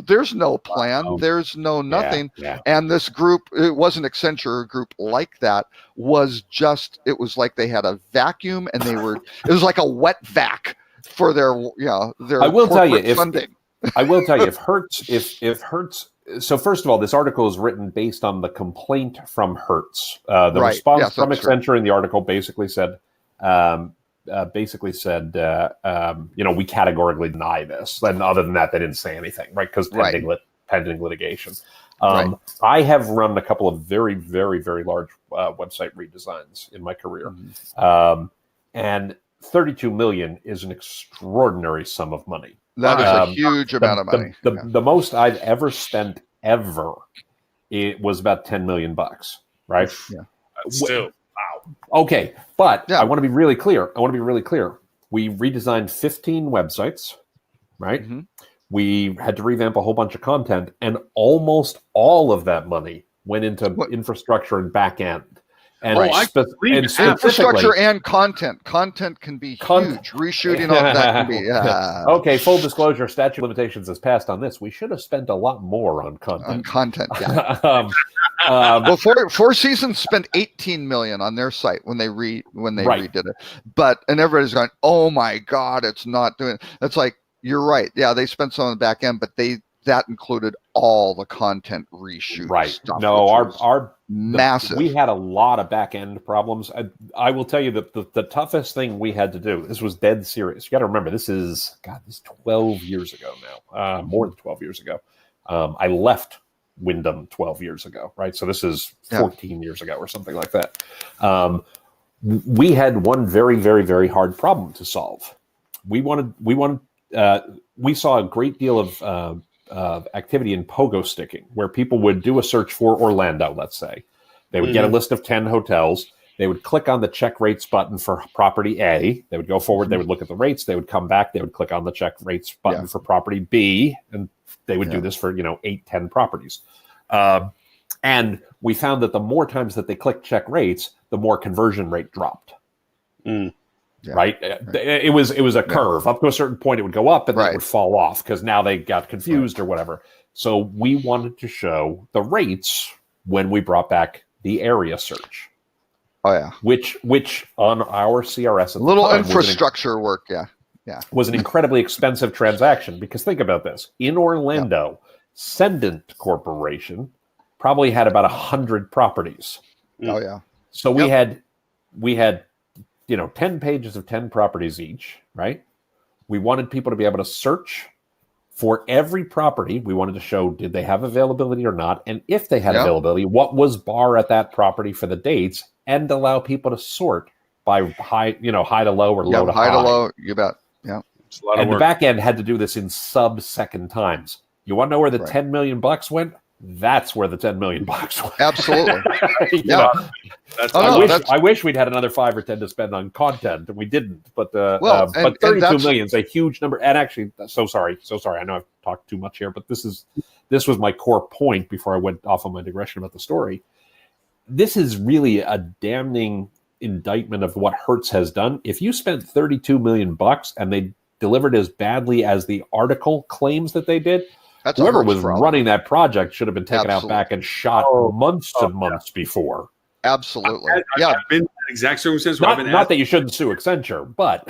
there's no plan. There's no nothing. And this group, it wasn't Accenture, a group like that, it was like they had a vacuum and it was like a wet vac for their I will tell you, funding. if Hertz, so first of all, this article is written based on the complaint from Hertz. The response from Accenture in the article basically said, we categorically deny this. And other than that, they didn't say anything, right? Because pending litigation. Right. I have run a couple of very, very, very large website redesigns in my career. And 32 million is an extraordinary sum of money. That is a huge amount of money. The most I've ever spent it was about $10 million, right? Yeah. Still, wow. Okay, but I want to be really clear. We redesigned 15 websites, right? Mm-hmm. We had to revamp a whole bunch of content, and almost all of that money went into infrastructure and back end. And, infrastructure and content. Content can be huge. Reshooting all that can be. Okay, full disclosure, statute of limitations has passed on this. We should have spent a lot more on content. Yeah. Well, Four Seasons spent 18 million on their site when they redid it. And everybody's going, "Oh my God, it's not doing it." It's like, you're right. Yeah, they spent some on the back end, but that included all the content reshoot. Right. Stuff, no, our massive. We had a lot of back end problems. I will tell you that the toughest thing we had to do. This was dead serious. You got to remember, this is 12 years ago now. More than 12 years ago. I left Wyndham 12 years ago. Right. So this is 14 years ago or something like that. We had one very, very, very hard problem to solve. We saw a great deal of activity in pogo sticking, where people would do a search for Orlando, let's say. They would get a list of 10 hotels. They would click on the check rates button for property A. They would go forward. They would look at the rates. They would come back. They would click on the check rates button for property B. And they would do this for, 8, 10 properties. And we found that the more times that they clicked check rates, the more conversion rate dropped. Right? It was a curve. Up to a certain point, it would go up and then it would fall off because now they got confused or whatever. So we wanted to show the rates when we brought back the area search. Oh yeah. Which on our CRS at the little infrastructure work, was an incredibly expensive transaction, because think about this. In Orlando, Sendent Corporation probably had about 100 properties. Oh yeah. So we had 10 pages of 10 properties each, right? We wanted people to be able to search for every property. We wanted to show, did they have availability or not? And if they had availability, what was bar at that property for the dates, and allow people to sort by high to low or low to high. High to low, you bet. Yeah. It's a lot of work. The back end had to do this in sub-second times. You want to know where the $10 million went? That's where the $10 million went. Absolutely. I wish we'd had another 5 or 10 to spend on content, and we didn't. But 32 million is a huge number. And actually, so sorry. I know I've talked too much here, but this was my core point before I went off on my digression about the story. This is really a damning indictment of what Hertz has done. If you spent $32 million and they delivered as badly as the article claims that they did, whoever was running that project should have been taken out back and shot months before. Absolutely. I've been in that exact circumstance. Not that you shouldn't sue Accenture, but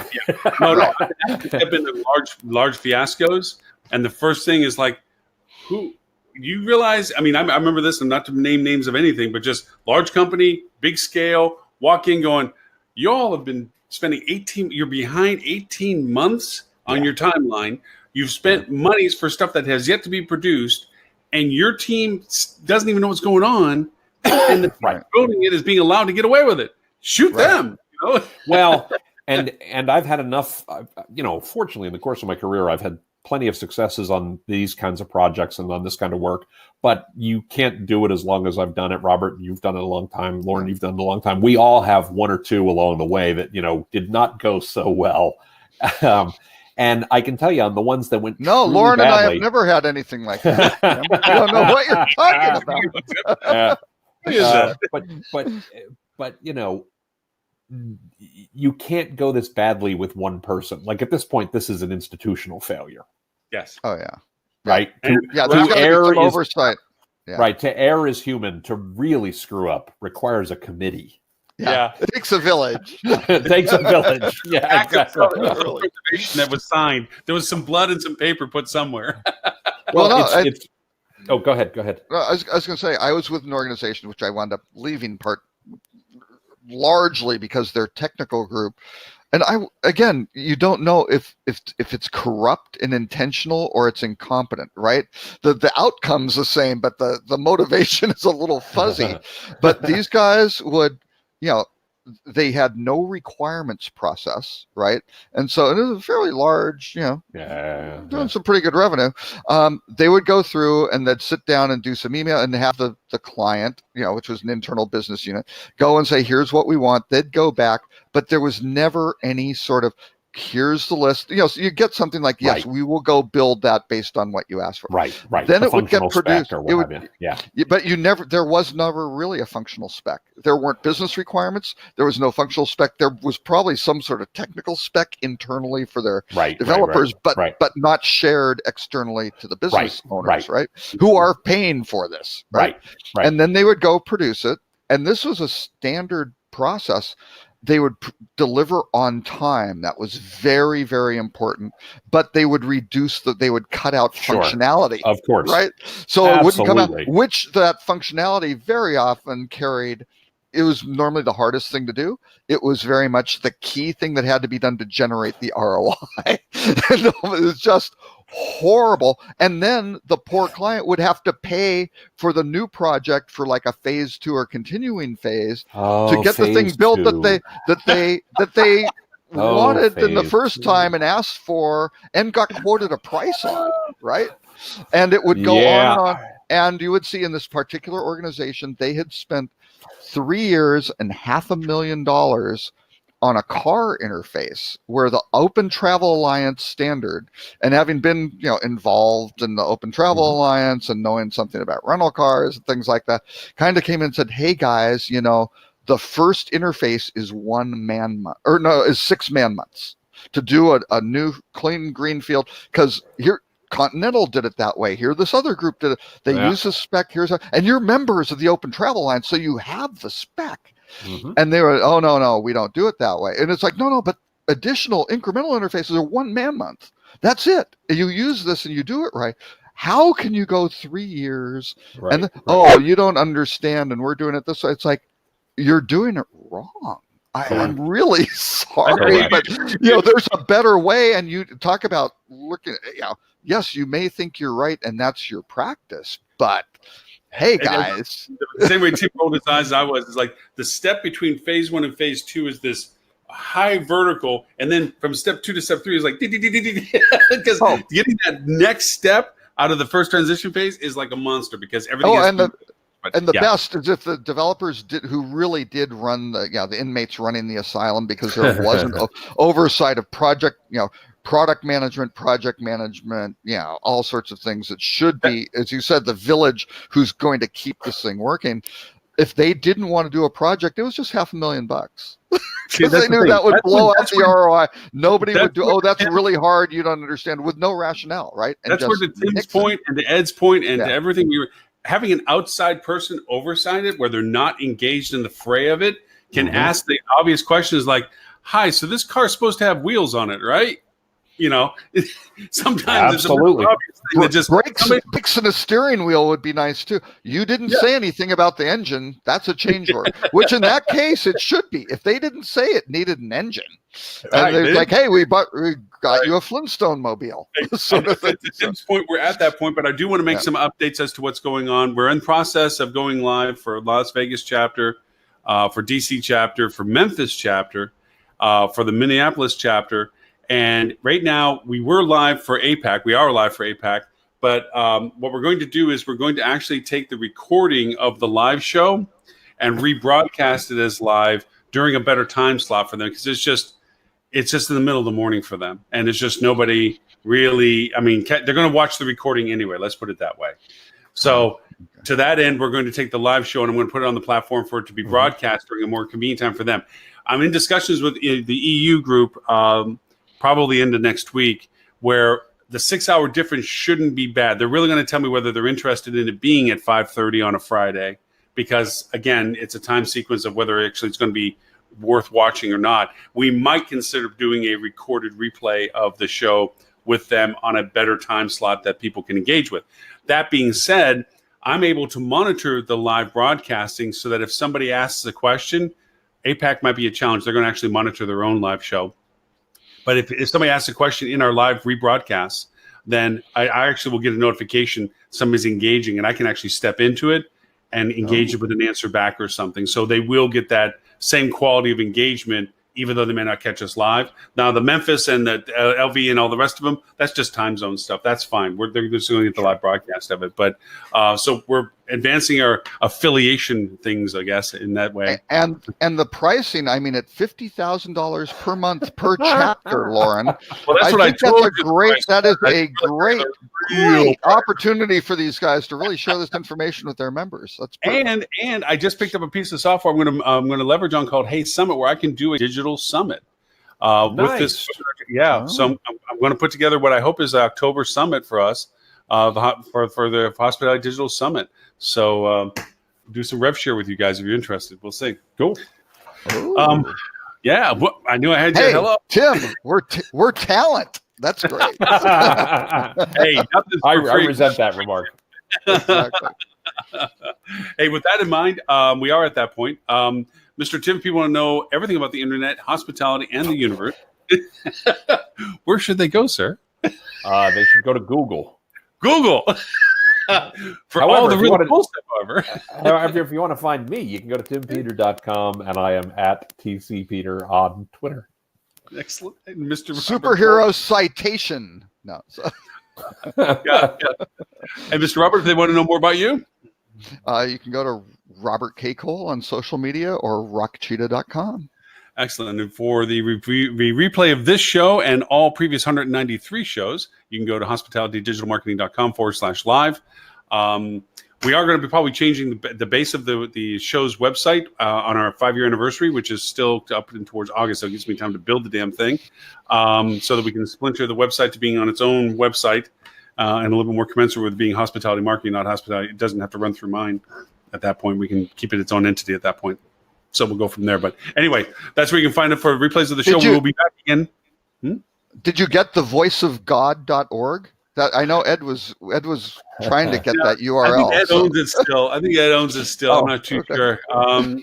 no. I've been in large fiascos, and the first thing is like, who you realize? I mean, I remember this, and not to name names of anything, but just large company, big scale. Walk in, going, you all have been spending 18. You're behind 18 months on your timeline. You've spent monies for stuff that has yet to be produced, and your team doesn't even know what's going on, and the building it is being allowed to get away with it. Shoot them. Well, and I've had enough. Fortunately, in the course of my career, I've had plenty of successes on these kinds of projects and on this kind of work. But you can't do it as long as I've done it. Robert, you've done it a long time. Lauren, you've done it a long time. We all have one or two along the way that did not go so well. And I can tell you on the ones that went Lauren badly, and I have never had anything like that. I don't know what you're talking about. But you can't go this badly with one person. Like at this point, this is an institutional failure. Yes. Oh yeah. Right. There's got to be some oversight. Yeah. Right. To err is human. To really screw up requires a committee. Yeah. It takes a village. It takes a village. Yeah, exactly. That was signed. There was some blood and some paper put somewhere. Go ahead. I was going to say, I was with an organization which I wound up leaving largely because their technical group And again, you don't know if it's corrupt and intentional or it's incompetent, right? The outcome's the same, but the motivation is a little fuzzy. But these guys would, they had no requirements process, right? And so it is a fairly large, doing some pretty good revenue. They would go through and they'd sit down and do some email and have the client, which was an internal business unit, go and say, here's what we want. They'd go back, but there was never any sort of, here's the list. So you get something like, yes, we will go build that based on what you asked for. Right. Then it would get produced. But there was never really a functional spec. There weren't business requirements. There was no functional spec. There was probably some sort of technical spec internally for their developers, but not shared externally to the business owners, right? Who are paying for this, right? And then they would go produce it. And this was a standard process. They would deliver on time. That was very, very important. But they would they would cut out functionality. Of course. Right? So it wouldn't come out, which that functionality very often carried. It was normally the hardest thing to do. It was very much the key thing that had to be done to generate the ROI. It was just horrible. And then the poor client would have to pay for the new project for like a phase 2 or continuing phase to get the thing built that they wanted in the first time and asked for and got quoted a price on, right? And it would go on and on. And you would see in this particular organization, they had spent 3 years and $500,000 on a car interface where the Open Travel Alliance standard, and having been involved in the Open Travel Alliance and knowing something about rental cars and things like that, kind of came in and said, hey guys, the first interface is 1 man month, or no, is 6 man months to do a new clean greenfield, because here Continental did it that way. Here, this other group did it. They use the spec. And you're members of the Open Travel Alliance, so you have the spec. And they were, oh no, we don't do it that way. And it's like, no, but additional incremental interfaces are 1 man month. That's it. You use this and you do it right. How can you go 3 years and you don't understand and we're doing it this way? It's like, you're doing it wrong. I'm really sorry, but there's a better way. And you talk about looking at, yes, you may think you're right and that's your practice, but hey guys. The same way Tim rolled his eyes as I was, is like the step between phase 1 and phase 2 is this high vertical, and then from step 2 to step 3 is like because getting that next step out of the first transition phase is like a monster, because everything and the best is if the developers who really did run the inmates running the asylum, because there wasn't oversight of product management, all sorts of things that should be, as you said, the village who's going to keep this thing working. If they didn't want to do a project, it was just $500,000. Because they knew that would blow out the ROI. Nobody would do, that's really hard, you don't understand, with no rationale, right? And that's where the Tim's point and the Ed's point and to everything we were having an outside person oversight it, where they're not engaged in the fray of it, can ask the obvious questions like, hi, so this car's supposed to have wheels on it, right? Sometimes it's a obvious thing that just brakes and a steering wheel would be nice too. You didn't say anything about the engine. That's a change order, which in that case it should be. If they didn't say it needed an engine, and they're like, hey, we got you a Flintstone mobile. Sort of thing. At Tim's point, we're at that point, but I do want to make some updates as to what's going on. We're in process of going live for Las Vegas chapter, for DC chapter, for Memphis chapter, for the Minneapolis chapter. And right now, we were live for APAC. We are live for APAC. But what we're going to do is we're going to actually take the recording of the live show and rebroadcast it as live during a better time slot for them, because it's just in the middle of the morning for them. And it's just nobody really, they're going to watch the recording anyway. Let's put it that way. So to that end, we're going to take the live show and I'm going to put it on the platform for it to be broadcast during a more convenient time for them. I'm in discussions with the EU group, probably into next week, where the 6-hour difference shouldn't be bad. They're really going to tell me whether they're interested in it being at 5:30 on a Friday, because again, it's a time sequence of whether actually it's going to be worth watching or not. We might consider doing a recorded replay of the show with them on a better time slot that people can engage with. That being said, I'm able to monitor the live broadcasting so that if somebody asks a question, APAC might be a challenge. They're going to actually monitor their own live show. But if somebody asks a question in our live rebroadcast, then I actually will get a notification somebody's engaging, and I can actually step into it and engage it with an answer back or something. So they will get that same quality of engagement, even though they may not catch us live. Now, the Memphis and the LV and all the rest of them, that's just time zone stuff. That's fine. They're just going to get the live broadcast of it. But so we're advancing our affiliation things, I guess, in that way. And the pricing, I mean, at $50,000 per month per chapter, Lauren. Well, that's what I told you. That is a great opportunity for these guys to really share this information with their members. That's perfect. And I just picked up a piece of software I'm going to leverage on called Hey Summit, where I can do a digital summit with this. Yeah, oh. So I'm going to put together what I hope is an October summit for us for the Hospitality Digital Summit. So do some rev share with you guys if you're interested. We'll see. Cool. Yeah, I knew I had you. Hey, hello, Tim. We're talent. That's great. Hey, I resent that remark. Exactly. Hey, with that in mind, we are at that point. Mr. Tim, if people want to know everything about the internet, hospitality, and the universe, where should they go, sir? They should go to Google. Google. For all the really cool stuff, however, if you want to find me, you can go to timpeter.com, and I am at TCPeter on Twitter. Excellent. Mr. Superhero citation. No. So. Yeah. And Mr. Robert, if they want to know more about you? You can go to Robert K. Cole on social media or rockcheetah.com. Excellent. And for the replay of this show and all previous 193 shows, you can go to hospitalitydigitalmarketing.com/live. We are going to be probably changing the base of the show's website on our 5-year anniversary, which is still up and towards August. So it gives me time to build the damn thing so that we can splinter the website to being on its own website and a little bit more commensurate with being hospitality marketing, not hospitality. It doesn't have to run through mine at that point. We can keep it its own entity at that point. So we'll go from there. But anyway, that's where you can find it for replays of the show. We will be back again. Did you get thevoiceofgod.org? That I know Ed was trying to get that URL. I think Ed owns it still. I'm not too sure.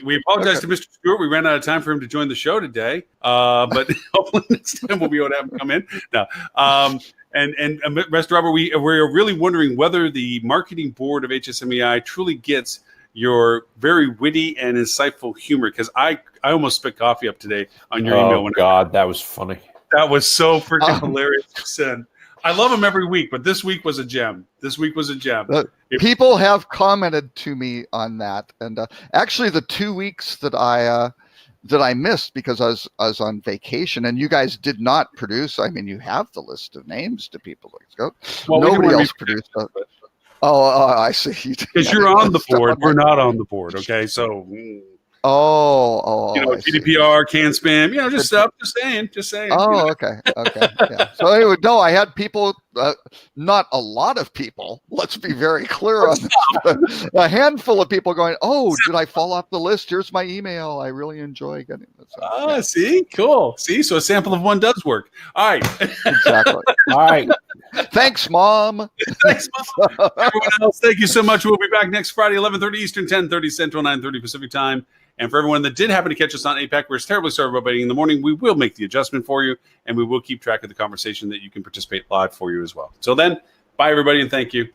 We apologize to Mr. Stewart. We ran out of time for him to join the show today. But hopefully next time we'll be able to have him come in. No. And Mr. Robert, we're really wondering whether the marketing board of HSMEI truly gets your very witty and insightful humor, because I almost spit coffee up today on your email. Oh, God, that was funny. That was so freaking hilarious to send. I love him every week, but this week was a gem. People have commented to me on that, and actually, the 2 weeks that I missed because I was on vacation, and you guys did not produce. I mean, you have the list of names to people. Let's go. Well, nobody else produced. I see. Because you're on the board, we're not on the board. Okay, so. GDPR, can spam, just stuff. Just saying. Oh, okay. Yeah. So anyway, no, I had people, not a lot of people. Let's be very clear on this. A handful of people going, "Oh, did I fall off the list? Here's my email. I really enjoy getting this." See, cool. See, so a sample of one does work. All right. Exactly. All right. Thanks, Mom. Thanks, Mom. Everyone else, thank you so much. We'll be back next Friday, 11:30 Eastern, 10:30 Central, 9:30 Pacific time. And for everyone that did happen to catch us on APAC, we're terribly sorry about waiting in the morning. We will make the adjustment for you, and we will keep track of the conversation that you can participate live for you as well. Till then, bye, everybody, and thank you.